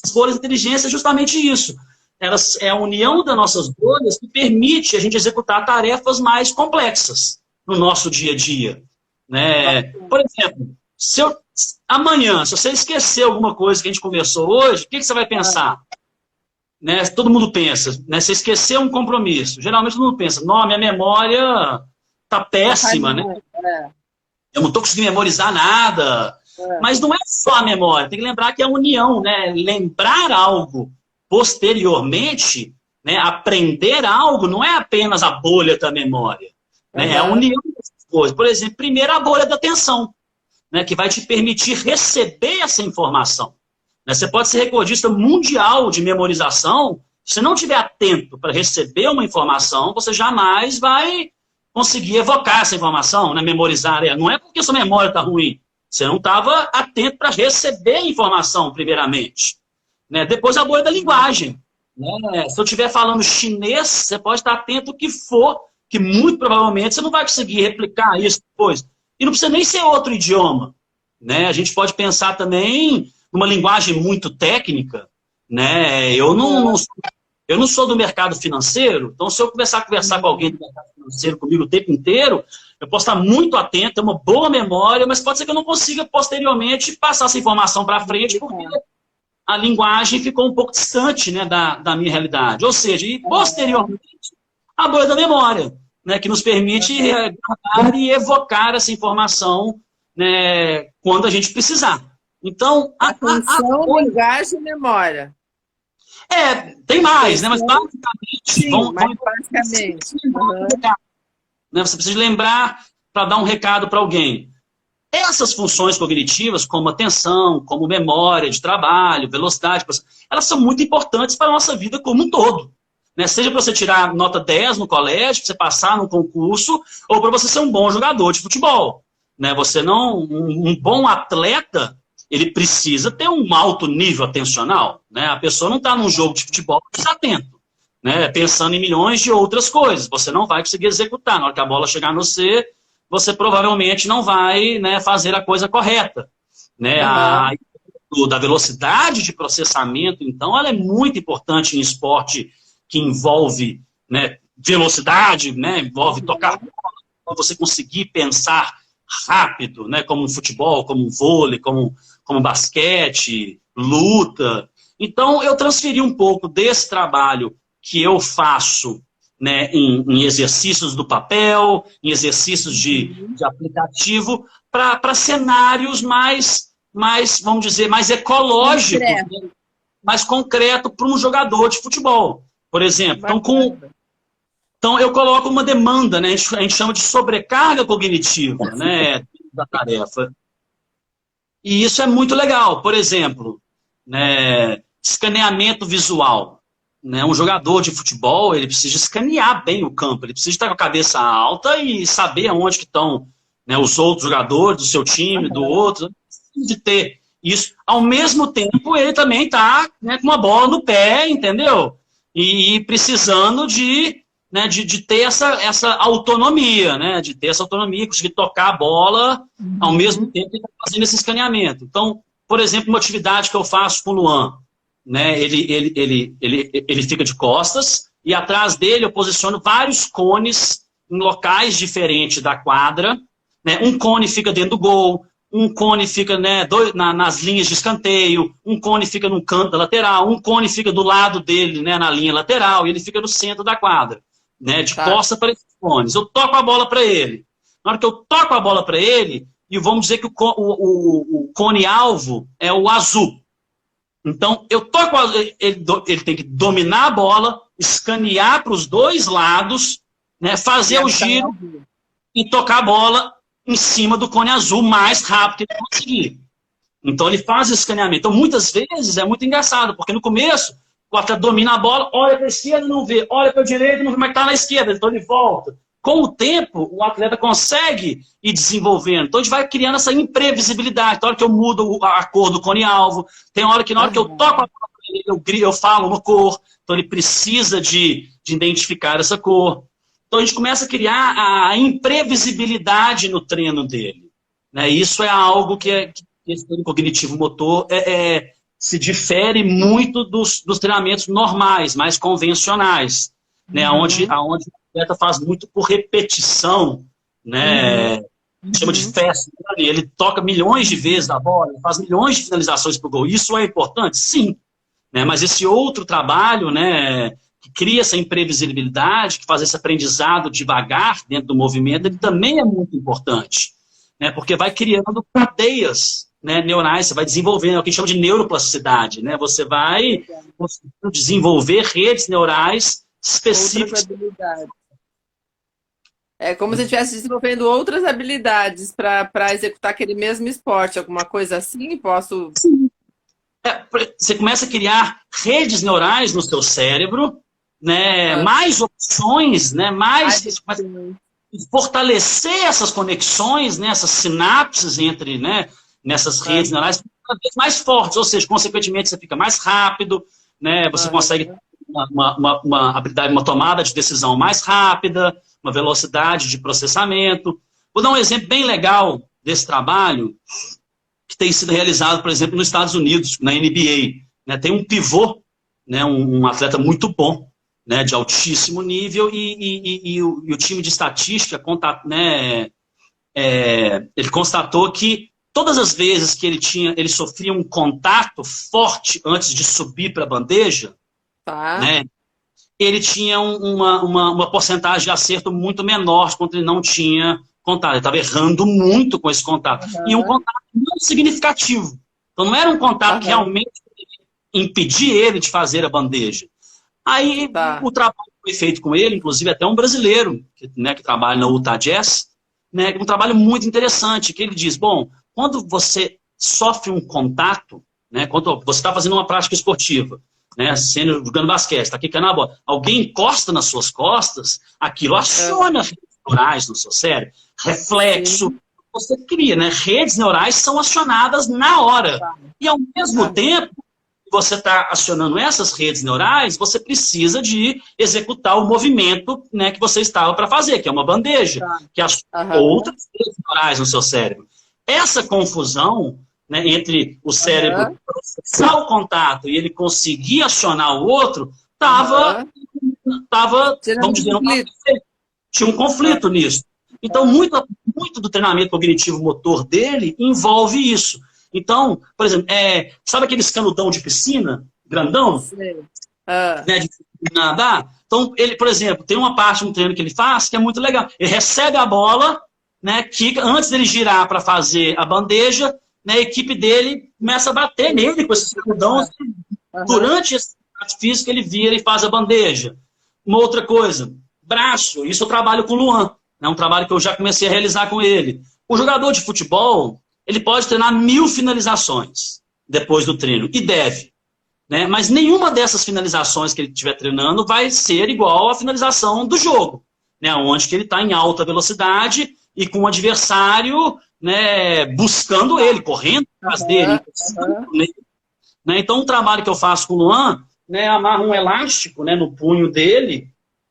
As bolhas de inteligência é justamente isso. Elas, é a união das nossas bolhas que permite a gente executar tarefas mais complexas no nosso dia a dia. Né? Por exemplo, amanhã, se você esquecer alguma coisa que a gente conversou hoje, o que você vai pensar? Né? Todo mundo pensa, né? Você esqueceu um compromisso. Geralmente todo mundo pensa, não, minha memória tá péssima, né? Eu não estou conseguindo memorizar nada. Mas não é só a memória, tem que lembrar que é a união, né? Lembrar algo posteriormente, né? Aprender algo não é apenas a bolha da memória, né? É a união dessas coisas. Por exemplo, primeiro a bolha da atenção, né? Que vai te permitir receber essa informação. Né? Você pode ser recordista mundial de memorização, se não estiver atento para receber uma informação, você jamais vai conseguir evocar essa informação, né? Memorizar. Não é porque sua memória está ruim. Você não estava atento para receber a informação, primeiramente. Né? Depois a bolha da linguagem. Né? Se eu estiver falando chinês, você pode estar atento o que for, que muito provavelmente você não vai conseguir replicar isso depois. E não precisa nem ser outro idioma. Né? A gente pode pensar também numa linguagem muito técnica. Né? Eu não sou do mercado financeiro, então se eu começar a conversar com alguém do mercado financeiro comigo o tempo inteiro, eu posso estar muito atento, ter uma boa memória, mas pode ser que eu não consiga posteriormente passar essa informação para frente, porque a linguagem ficou um pouco distante, né, da minha realidade. Ou seja, e posteriormente, a bolha da memória, né, que nos permite guardar e evocar essa informação, né, quando a gente precisar. Então, atenção, linguagem e memória. Tem mais, né? Mas basicamente... Sim, basicamente. Né? Você precisa lembrar para dar um recado para alguém. Essas funções cognitivas, como atenção, como memória de trabalho, velocidade, elas são muito importantes para a nossa vida como um todo. Né? Seja para você tirar nota 10 no colégio, para você passar no concurso, ou para você ser um bom jogador de futebol. Né? Você não... Um bom atleta... ele precisa ter um alto nível atencional. Né? A pessoa não está num jogo de futebol desatento, né? Pensando em milhões de outras coisas. Você não vai conseguir executar. Na hora que a bola chegar no você, você provavelmente não vai, né, fazer a coisa correta. Né? Da velocidade de processamento, então, ela é muito importante em esporte que envolve, né, velocidade, né, envolve tocar bola, você conseguir pensar rápido, né, como no futebol, como no vôlei, como basquete, luta. Então, eu transferi um pouco desse trabalho que eu faço, né, em exercícios do papel, em exercícios de aplicativo, para cenários mais, vamos dizer, mais ecológicos, mais concreto para um jogador de futebol, por exemplo. Então, eu coloco uma demanda, né, a gente chama de sobrecarga cognitiva, né, da tarefa. E isso é muito legal. Por exemplo, né, escaneamento visual. Né, um jogador de futebol, ele precisa escanear bem o campo, ele precisa estar com a cabeça alta e saber aonde que estão, né, os outros jogadores do seu time, do outro. De ter isso. Ao mesmo tempo, ele também está, né, com uma bola no pé, entendeu? E precisando de ter essa autonomia, né? De ter essa autonomia, conseguir tocar a bola ao mesmo tempo que está fazendo esse escaneamento. Então, por exemplo, uma atividade que eu faço com o Luan, né? Ele fica de costas e atrás dele eu posiciono vários cones em locais diferentes da quadra. Né? Um cone fica dentro do gol, um cone fica, né, nas linhas de escanteio, um cone fica no canto da lateral, um cone fica do lado dele, né, na linha lateral, e ele fica no centro da quadra. Né, de costa para esses cones. Eu toco a bola para ele. Na hora que eu toco a bola para ele, e vamos dizer que o cone-alvo é o azul. Então, eu toco, ele tem que dominar a bola, escanear para os dois lados, né, fazer o giro e tocar a bola em cima do cone azul o mais rápido que ele conseguir. Então, ele faz o escaneamento. Então, muitas vezes é muito engraçado, porque no começo o atleta domina a bola, olha para a esquerda e não vê, olha para a direita e não vê, mas está na esquerda, então ele volta. Com o tempo, o atleta consegue ir desenvolvendo. Então, a gente vai criando essa imprevisibilidade. Tem hora que eu mudo a cor do cone-alvo, tem hora que na hora que eu toco a bola, eu falo uma cor, então ele precisa de identificar essa cor. Então, a gente começa a criar a imprevisibilidade no treino dele. Né? Isso é algo que esse treino cognitivo motor se difere muito dos treinamentos normais, mais convencionais, né? Onde o atleta faz muito por repetição, né? Chama de fast money, ele toca milhões de vezes a bola, ele faz milhões de finalizações para o gol. Isso é importante? Sim. Né? Mas esse outro trabalho, né, que cria essa imprevisibilidade, que faz esse aprendizado devagar dentro do movimento, ele também é muito importante. Né? Porque vai criando cadeias, né, neurais, você vai desenvolvendo, é o que a gente chama de neuroplasticidade. Né? Você vai desenvolver redes neurais específicas. É como se estivesse desenvolvendo outras habilidades para executar aquele mesmo esporte, alguma coisa assim? Posso... Sim. Você começa a criar redes neurais no seu cérebro, né? Mais opções, né? Fortalecer essas conexões, né? Essas sinapses entre, né? Nessas redes neurais cada vez mais fortes, ou seja, consequentemente você fica mais rápido, né? Você consegue uma habilidade, uma tomada de decisão mais rápida, uma velocidade de processamento. Vou dar um exemplo bem legal desse trabalho que tem sido realizado, por exemplo, nos Estados Unidos, na NBA. Né? Tem um pivô, né? um atleta muito bom, né? De altíssimo nível, e o time de estatística ele constatou que todas as vezes que ele sofria um contato forte antes de subir para a bandeja, né? Ele tinha uma porcentagem de acerto muito menor quando ele não tinha contato. Ele estava errando muito com esse contato. E um contato não significativo. Então não era um contato que realmente impedia ele de fazer a bandeja. Aí o trabalho foi feito com ele, inclusive até um brasileiro, que trabalha na Utah Jazz, né, um trabalho muito interessante, que ele diz, bom, quando você sofre um contato, né, quando você está fazendo uma prática esportiva, né, jogando basquete, está quicando a bola, alguém encosta nas suas costas, aquilo aciona redes neurais no seu cérebro, reflexo, você cria, né, redes neurais são acionadas na hora. E ao mesmo tempo, você está acionando essas redes neurais, você precisa de executar o movimento, né, que você estava para fazer, que é uma bandeja, que aciona outras redes neurais no seu cérebro. Essa confusão, né, entre o cérebro processar o contato e ele conseguir acionar o outro, vamos dizer, tinha um conflito nisso. Então, muito do treinamento cognitivo-motor dele envolve isso. Então, por exemplo, sabe aquele canudão de piscina, grandão? Né, de nadar? Então, ele, por exemplo, tem uma parte no treino que ele faz que é muito legal. Ele recebe a bola, né, quica, antes dele girar para fazer a bandeja, né, a equipe dele começa a bater nele com esses canudões. Durante esse atividade física, ele vira e faz a bandeja. Uma outra coisa, braço. Isso eu trabalho com o Luan. É um trabalho que eu já comecei a realizar com ele. O jogador de futebol, ele pode treinar 1000 finalizações depois do treino, e deve. Né? Mas nenhuma dessas finalizações que ele estiver treinando vai ser igual à finalização do jogo, né? Onde que ele está em alta velocidade e com o adversário, né, buscando ele, correndo atrás dele. Né? Então, o trabalho que eu faço com o Luan, né, amarro um elástico, né, no punho dele,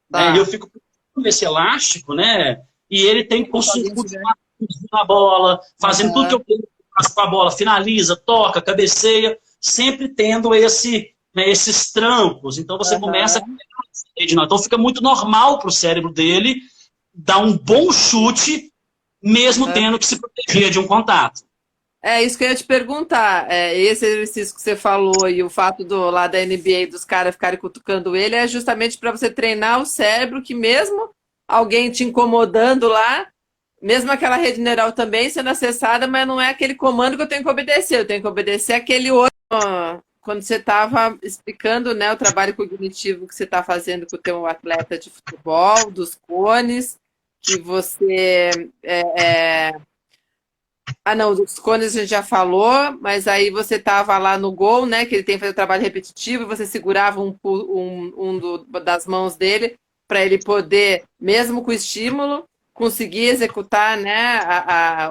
né, e eu fico com esse elástico, né, e ele tem que continuar na bola, fazendo tudo que eu quero com a bola, finaliza, toca, cabeceia, sempre tendo esses trampos. Então você começa a... Então fica muito normal para o cérebro dele dar um bom chute, mesmo tendo que se proteger de um contato. É isso que eu ia te perguntar. Esse exercício que você falou e o fato lá da NBA dos caras ficarem cutucando ele é justamente para você treinar o cérebro, que mesmo alguém te incomodando lá, mesmo aquela rede neural também sendo acessada, mas não é aquele comando que eu tenho que obedecer. Eu tenho que obedecer aquele outro. Quando você estava explicando, né, o trabalho cognitivo que você está fazendo com o teu atleta de futebol, dos cones, que você... não, dos cones a gente já falou, mas aí você estava lá no gol, né, que ele tem que fazer o trabalho repetitivo, e você segurava das mãos dele para ele poder, mesmo com estímulo, conseguir executar, né,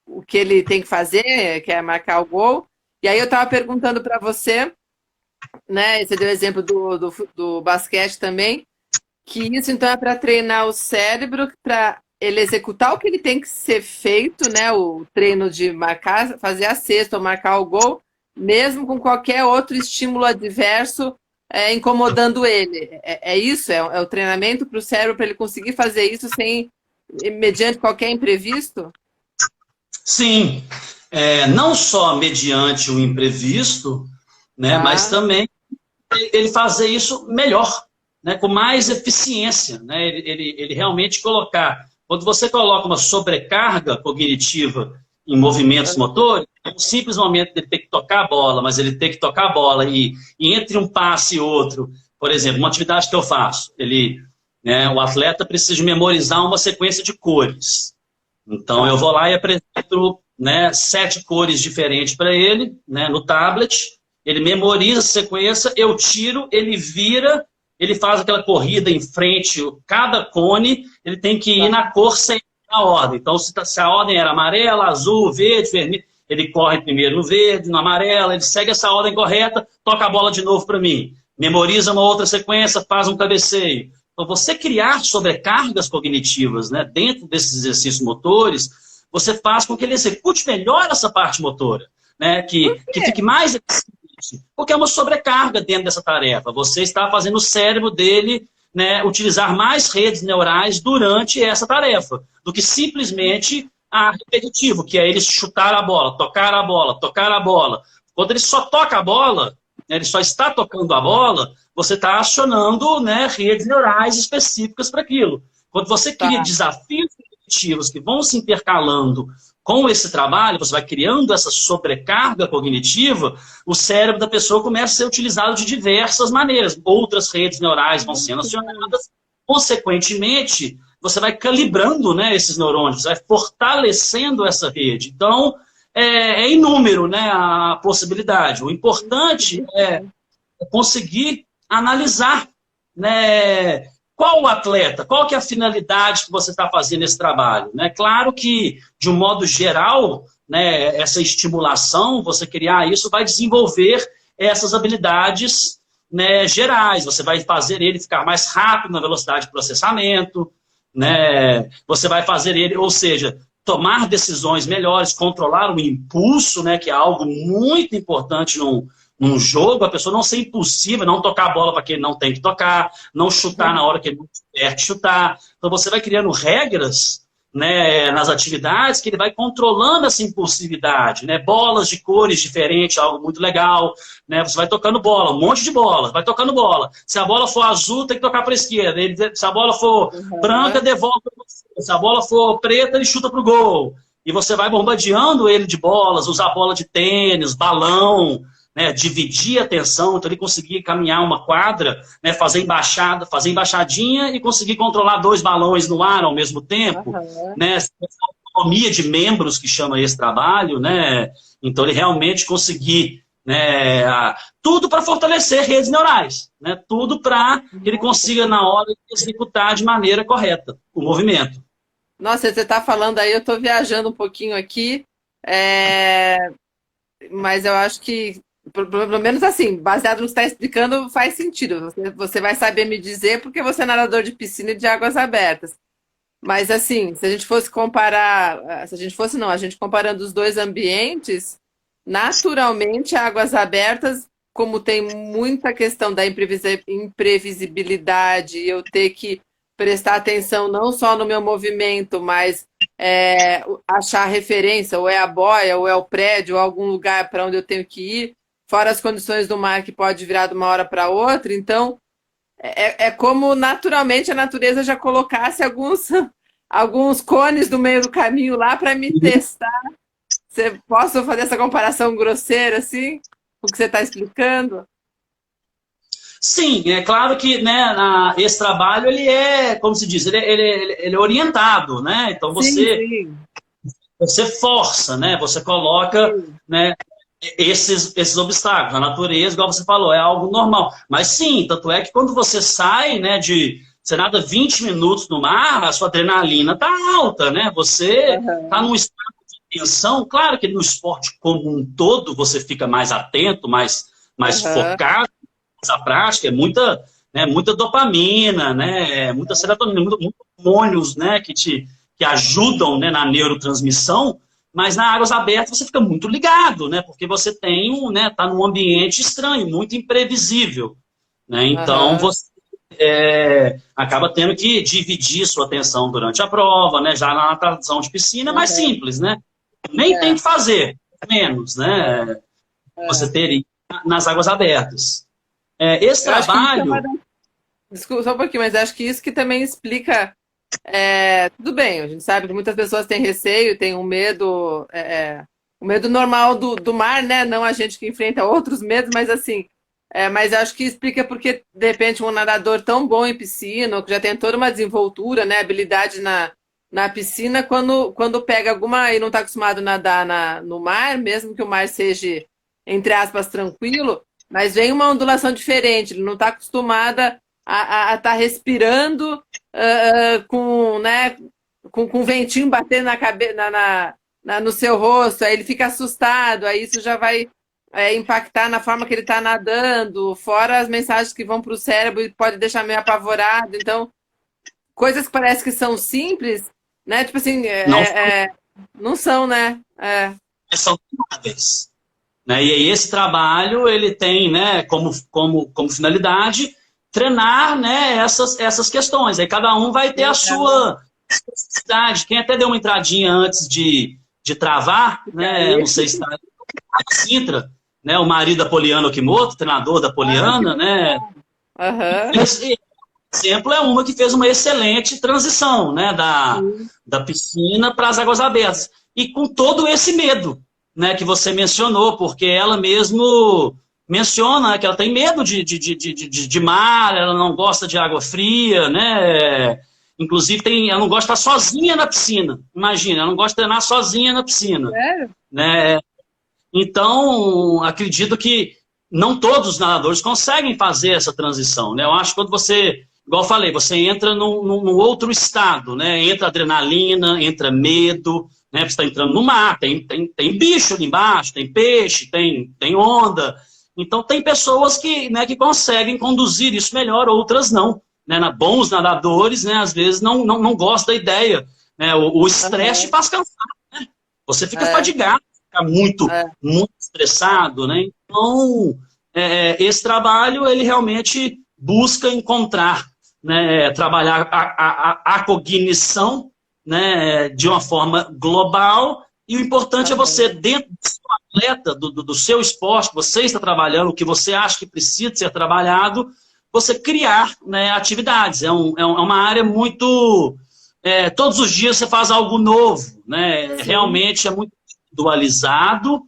o que ele tem que fazer, que é marcar o gol. E aí eu estava perguntando para você, né, você deu o exemplo do basquete também, que isso então é para treinar o cérebro, para ele executar o que ele tem que ser feito, né, o treino de marcar, fazer a cesta ou marcar o gol, mesmo com qualquer outro estímulo adverso incomodando ele. É isso? É o treinamento para o cérebro para ele conseguir fazer isso mediante qualquer imprevisto? Sim, não só mediante o imprevisto, né, mas também ele fazer isso melhor, né, com mais eficiência, né, ele realmente colocar. Quando você coloca uma sobrecarga cognitiva em movimentos motores, é um simples momento dele ter que tocar a bola, mas ele tem que tocar a bola e entre um passe e outro, por exemplo, uma atividade que eu faço, o atleta precisa memorizar uma sequência de cores. Então eu vou lá e apresento, né, 7 cores diferentes para ele, né, no tablet, ele memoriza a sequência, eu tiro, ele vira, ele faz aquela corrida em frente, cada cone, ele tem que ir na cor sem a ordem. Então, se a ordem era amarela, azul, verde, vermelho, ele corre primeiro no verde, no amarelo, ele segue essa ordem correta, toca a bola de novo para mim. Memoriza uma outra sequência, faz um cabeceio. Então, você criar sobrecargas cognitivas, né, dentro desses exercícios motores, você faz com que ele execute melhor essa parte motora, né, que fique mais eficiente, porque é uma sobrecarga dentro dessa tarefa. Você está fazendo o cérebro dele, né, utilizar mais redes neurais durante essa tarefa, do que simplesmente a repetitivo, que é ele chutar a bola, tocar a bola, tocar a bola. Quando ele só toca a bola, né, ele só está tocando a bola, você está acionando, né, redes neurais específicas para aquilo. Quando você cria desafios repetitivos que vão se intercalando com esse trabalho, você vai criando essa sobrecarga cognitiva, o cérebro da pessoa começa a ser utilizado de diversas maneiras. Outras redes neurais vão sendo acionadas. Consequentemente, você vai calibrando, né, esses neurônios, vai fortalecendo essa rede. Então, é inúmero, né, a possibilidade. O importante é conseguir analisar, né, qual o atleta, qual que é a finalidade que você está fazendo esse trabalho. Né? Claro que, de um modo geral, né, essa estimulação, você criar isso, vai desenvolver essas habilidades, né, gerais. Você vai fazer ele ficar mais rápido na velocidade de processamento, né? Você vai fazer ele, ou seja, tomar decisões melhores, controlar o impulso, né, que é algo muito importante num jogo, a pessoa não ser impulsiva, não tocar a bola para quem não tem que tocar, não chutar na hora que ele não quer chutar. Então você vai criando regras, né, nas atividades que ele vai controlando essa impulsividade. Né? Bolas de cores diferentes, algo muito legal. Né? Você vai tocando bola, um monte de bola, vai tocando bola. Se a bola for azul, tem que tocar para a esquerda. Se a bola for branca, devolve para você. Se a bola for preta, ele chuta para o gol. E você vai bombardeando ele de bolas, usar bola de tênis, balão, né, dividir a atenção, então ele conseguir caminhar uma quadra, né, fazer embaixadinha e conseguir controlar 2 balões no ar ao mesmo tempo, né, essa autonomia de membros que chama esse trabalho, né, então ele realmente conseguir, né, tudo para fortalecer redes neurais, né, tudo para que ele consiga na hora executar de maneira correta o movimento. Nossa, você está falando aí, eu estou viajando um pouquinho aqui, mas eu acho que pelo menos assim, baseado no que você está explicando, faz sentido. Você vai saber me dizer porque você é nadador de piscina e de águas abertas. Mas assim, se a gente fosse comparar, a gente comparando os dois ambientes, naturalmente, águas abertas, como tem muita questão da imprevisibilidade, eu ter que prestar atenção não só no meu movimento, mas achar referência, ou é a boia, ou é o prédio, ou algum lugar para onde eu tenho que ir, fora as condições do mar que pode virar de uma hora para outra. Então, é como naturalmente a natureza já colocasse alguns cones no meio do caminho lá para me testar. Posso fazer essa comparação grosseira, assim, com o que você está explicando? Sim, é claro que, né, esse trabalho, ele é, como se diz, ele é orientado, né? Então você força, né? Você coloca, né, esses obstáculos. A natureza, igual você falou, é algo normal. Mas sim, tanto é que quando você sai, né, você nada 20 minutos no mar, a sua adrenalina tá alta, né? Você tá num estado de tensão. Claro que no esporte como um todo você fica mais atento, mais focado. Essa prática é muita dopamina, né? Muita serotonina, muitos hormônios, né, que ajudam, né, na neurotransmissão, Mas na águas abertas você fica muito ligado, né? Porque você tem tá num ambiente estranho, muito imprevisível, né? Então você acaba tendo que dividir sua atenção durante a prova, né? Já na natação de piscina é mais simples, né? Nem tem que fazer, menos, né? Você teria nas águas abertas. Esse trabalho... Desculpa só um pouquinho, mas acho que isso que também explica... tudo bem, a gente sabe que muitas pessoas têm receio, têm um medo... o medo normal do mar, né? Não a gente que enfrenta outros medos, mas assim... mas acho que explica porque, de repente, um nadador tão bom em piscina, ou que já tem toda uma desenvoltura, né? Habilidade na piscina, quando pega alguma... e não está acostumado a nadar no mar, mesmo que o mar seja, entre aspas, tranquilo, mas vem uma ondulação diferente, ele não está acostumado a estar respirando com o ventinho batendo na cabeça, no seu rosto, aí ele fica assustado, aí isso já vai impactar na forma que ele está nadando, fora as mensagens que vão para o cérebro e pode deixar meio apavorado. Então, coisas que parece que são simples, né? Tipo assim, não são, né? São saudáveis. Né? E aí esse trabalho, ele tem, né, como finalidade treinar, né, essas questões. Aí cada um vai ter a sua especificidade. Quem até deu uma entradinha antes de travar, né, não sei se está... Sintra, né, o marido da Poliana Okimoto, treinador da Poliana, né? Esse exemplo é uma que fez uma excelente transição, né, da piscina para as águas abertas. E com todo esse medo, né, que você mencionou, porque ela mesmo menciona que ela tem medo de mar, ela não gosta de água fria, né? Inclusive, ela não gosta de estar sozinha na piscina. Imagina, ela não gosta de treinar sozinha na piscina. Né? Então, acredito que não todos os nadadores conseguem fazer essa transição, né? Eu acho que quando você, igual eu falei, você entra num outro estado, né? Entra adrenalina, entra medo, né? Você está entrando no mar, tem bicho ali embaixo, tem peixe, tem onda. Então, tem pessoas que conseguem conduzir isso melhor, outras não. Né? Bons nadadores, né? Às vezes, não gostam da ideia. Né? O estresse te faz cansar, né? Você fica fadigado, fica muito estressado, né? Então, esse trabalho, ele realmente busca encontrar, né, trabalhar a cognição, né, de uma forma global, e o importante é você, dentro do seu atleta, do seu esporte, que você está trabalhando, o que você acha que precisa ser trabalhado, você criar, né, atividades. É uma área muito... todos os dias você faz algo novo, né? Realmente é muito individualizado,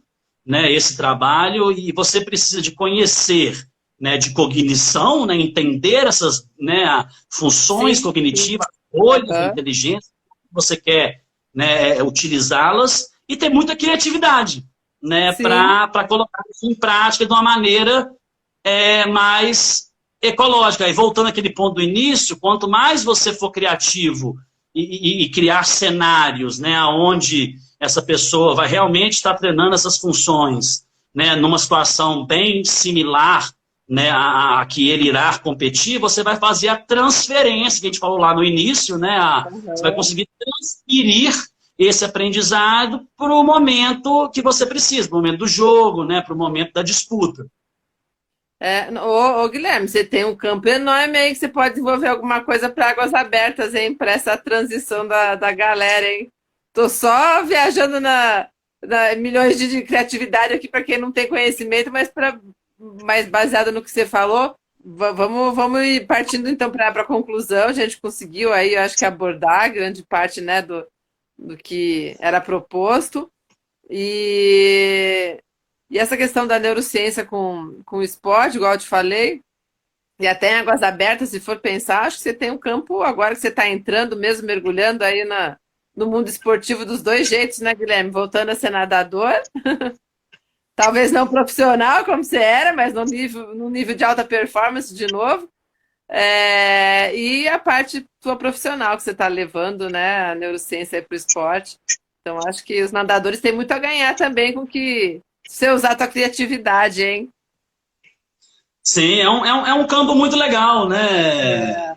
né, esse trabalho, e você precisa de conhecer, né, de cognição, né, entender essas, né, funções cognitivas, olhos da inteligência, você quer, né, utilizá-las, e ter muita criatividade, né, para colocar isso em prática de uma maneira mais ecológica. E voltando àquele ponto do início, quanto mais você for criativo e criar cenários, né, onde essa pessoa vai realmente estar treinando essas funções, né, numa situação bem similar, né, a que ele irá competir, você vai fazer a transferência, que a gente falou lá no início, né, você vai conseguir transferir esse aprendizado para o momento que você precisa, para o momento do jogo, né, para o momento da disputa. Guilherme, você tem um campo enorme aí que você pode desenvolver alguma coisa para águas abertas, hein? Para essa transição da galera, hein? Tô só viajando na milhões de criatividade aqui para quem não tem conhecimento, mas mais baseado no que você falou. Vamos ir partindo então para a conclusão. A gente conseguiu aí, eu acho que abordar grande parte, né, do que era proposto. E essa questão da neurociência com o esporte, igual eu te falei, e até em águas abertas, se for pensar, acho que você tem um campo agora que você está entrando mesmo, mergulhando aí no mundo esportivo dos dois jeitos, né, Guilherme? Voltando a ser nadador, talvez não profissional como você era, mas no nível de alta performance de novo. E a parte sua profissional que você está levando, né, a neurociência para o esporte. Então, acho que os nadadores têm muito a ganhar também com que você usar a tua criatividade, hein? Sim, é um campo muito legal, né?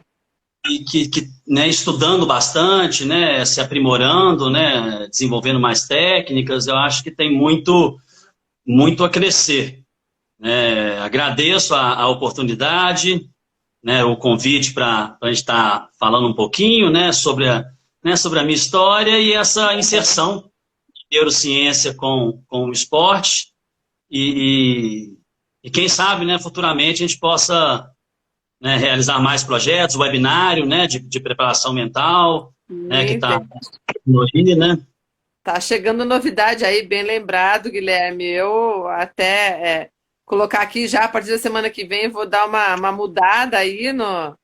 né, estudando bastante, né, se aprimorando, né, desenvolvendo mais técnicas, eu acho que tem muito, muito a crescer. Agradeço a oportunidade, né, o convite para a gente estar falando um pouquinho, né, sobre a minha história e essa inserção de neurociência com o esporte e quem sabe, né, futuramente a gente possa, né, realizar mais projetos, webinário, né, de preparação mental, né, que está aí, né? Tá chegando novidade aí, bem lembrado, Guilherme. Eu até colocar aqui já a partir da semana que vem, vou dar uma mudada aí no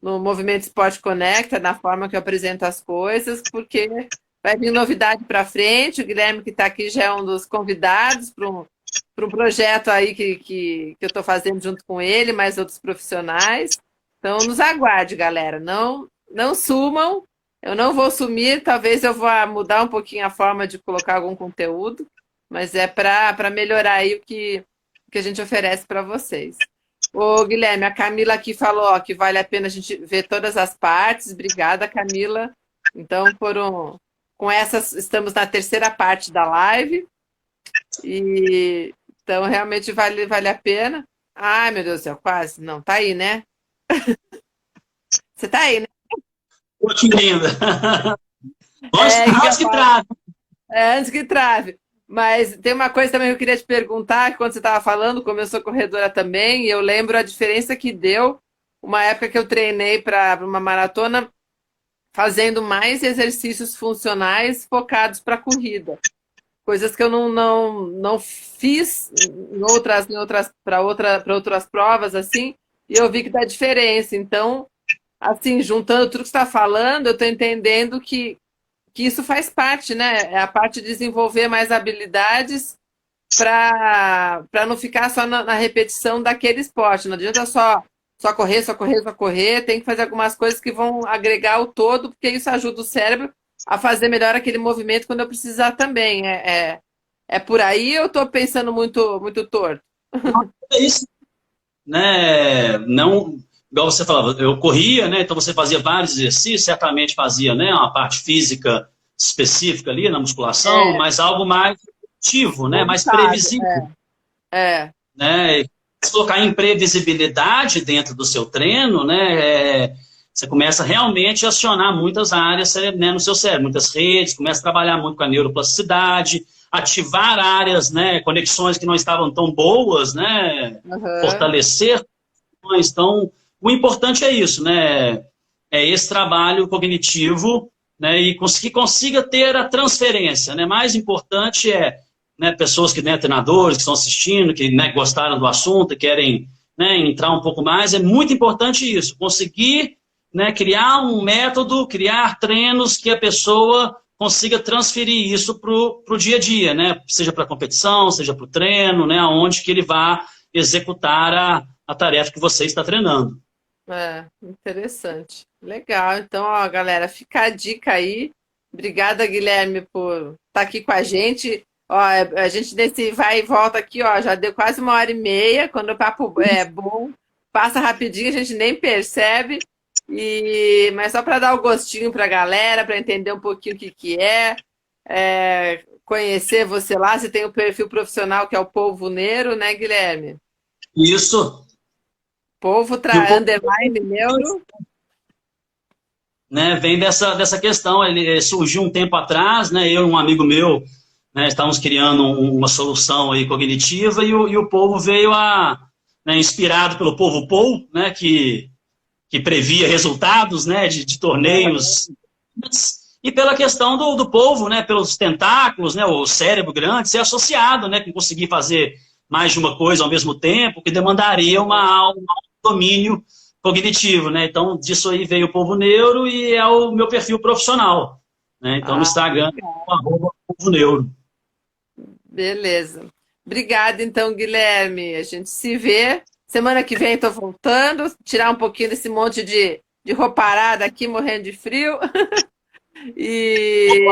Movimento Esporte Conecta, na forma que eu apresento as coisas, porque vai vir novidade para frente. O Guilherme que está aqui já é um dos convidados para um projeto aí que eu estou fazendo junto com ele, mais outros profissionais. Então, nos aguarde, galera. Não sumam. Eu não vou sumir, talvez eu vá mudar um pouquinho a forma de colocar algum conteúdo, mas é para melhorar aí o que a gente oferece para vocês. Ô, Guilherme, a Camila aqui falou ó, que vale a pena a gente ver todas as partes. Obrigada, Camila. Então, com essas, estamos na terceira parte da live. E então, realmente vale a pena. Ai, meu Deus do céu, quase. Não, tá aí, né? Você tá aí, né? Muito linda. Antes que trave. Antes que trave. Mas tem uma coisa também que eu queria te perguntar, que quando você estava falando, como eu sou corredora também, e eu lembro a diferença que deu uma época que eu treinei para uma maratona, fazendo mais exercícios funcionais focados para corrida. Coisas que eu não fiz para outras provas, assim, e eu vi que dá diferença. Então, assim, juntando tudo que você está falando, eu estou entendendo que isso faz parte, né? É a parte de desenvolver mais habilidades para não ficar só na repetição daquele esporte. Não adianta só correr. Tem que fazer algumas coisas que vão agregar o todo, porque isso ajuda o cérebro a fazer melhor aquele movimento quando eu precisar também. É por aí ou eu estou pensando muito, muito torto? É isso, né? Não, igual você falava, eu corria, né? Então você fazia vários exercícios, certamente fazia, né, uma parte física específica ali na musculação, mas algo mais ativo, né? Mais previsível. Né? Se colocar imprevisibilidade dentro do seu treino, né? Você começa realmente a acionar muitas áreas, né, no seu cérebro, muitas redes, começa a trabalhar muito com a neuroplasticidade, ativar áreas, né, conexões que não estavam tão boas, né, fortalecer. Então, o importante é isso, né, é esse trabalho cognitivo, né, e que consiga ter a transferência, né, mais importante é, né, pessoas que, né, treinadores que estão assistindo, que, né, gostaram do assunto, querem, né, entrar um pouco mais, é muito importante isso, conseguir, né, criar um método, criar treinos que a pessoa consiga transferir isso para o dia a dia, né? Seja para a competição, seja para o treino, né? Onde que ele vá executar a tarefa que você está treinando. Interessante. Legal. Então, ó, galera, fica a dica aí. Obrigada, Guilherme, por estar aqui com a gente. Ó, a gente nesse vai e volta aqui, ó, já deu quase 1h30. Quando o papo é bom, passa rapidinho, a gente nem percebe. Mas só para dar o gostinho para a galera, para entender um pouquinho o que é, conhecer você lá. Você tem o perfil profissional que é o Polvo Neuro, né, Guilherme? Isso. Polvo underline neuro. Né, vem dessa questão. Ele surgiu um tempo atrás, né? Eu e um amigo meu, né, estávamos criando uma solução aí cognitiva e o Polvo veio né, inspirado pelo Polvo Pou, né, que previa resultados, né, de torneios, e pela questão do polvo, né, pelos tentáculos, né, o cérebro grande, ser associado, né, com conseguir fazer mais de uma coisa ao mesmo tempo, que demandaria um domínio cognitivo, né, então disso aí veio o Polvo Neuro e é o meu perfil profissional, né, então no Instagram é o @Polvo Neuro. Beleza. Obrigada, então, Guilherme, a gente se vê. Semana que vem estou voltando, tirar um pouquinho desse monte de roupa parada aqui, morrendo de frio. E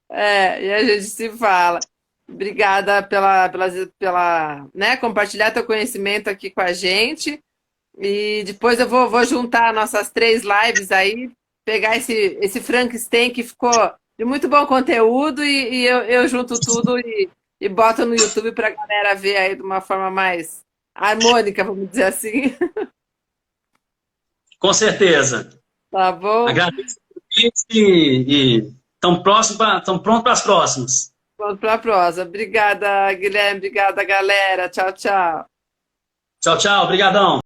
a gente se fala. Obrigada pela né, compartilhar teu conhecimento aqui com a gente. E depois eu vou juntar nossas 3 lives aí, pegar esse Frankenstein que ficou de muito bom conteúdo e eu junto tudo e boto no YouTube para a galera ver aí de uma forma mais harmônica, vamos dizer assim. Com certeza. Tá bom? Agradeço o convite e estamos prontos para as próximas. Vamos para a próxima. Obrigada, Guilherme. Obrigada, galera. Tchau, tchau. Tchau, tchau. Obrigadão.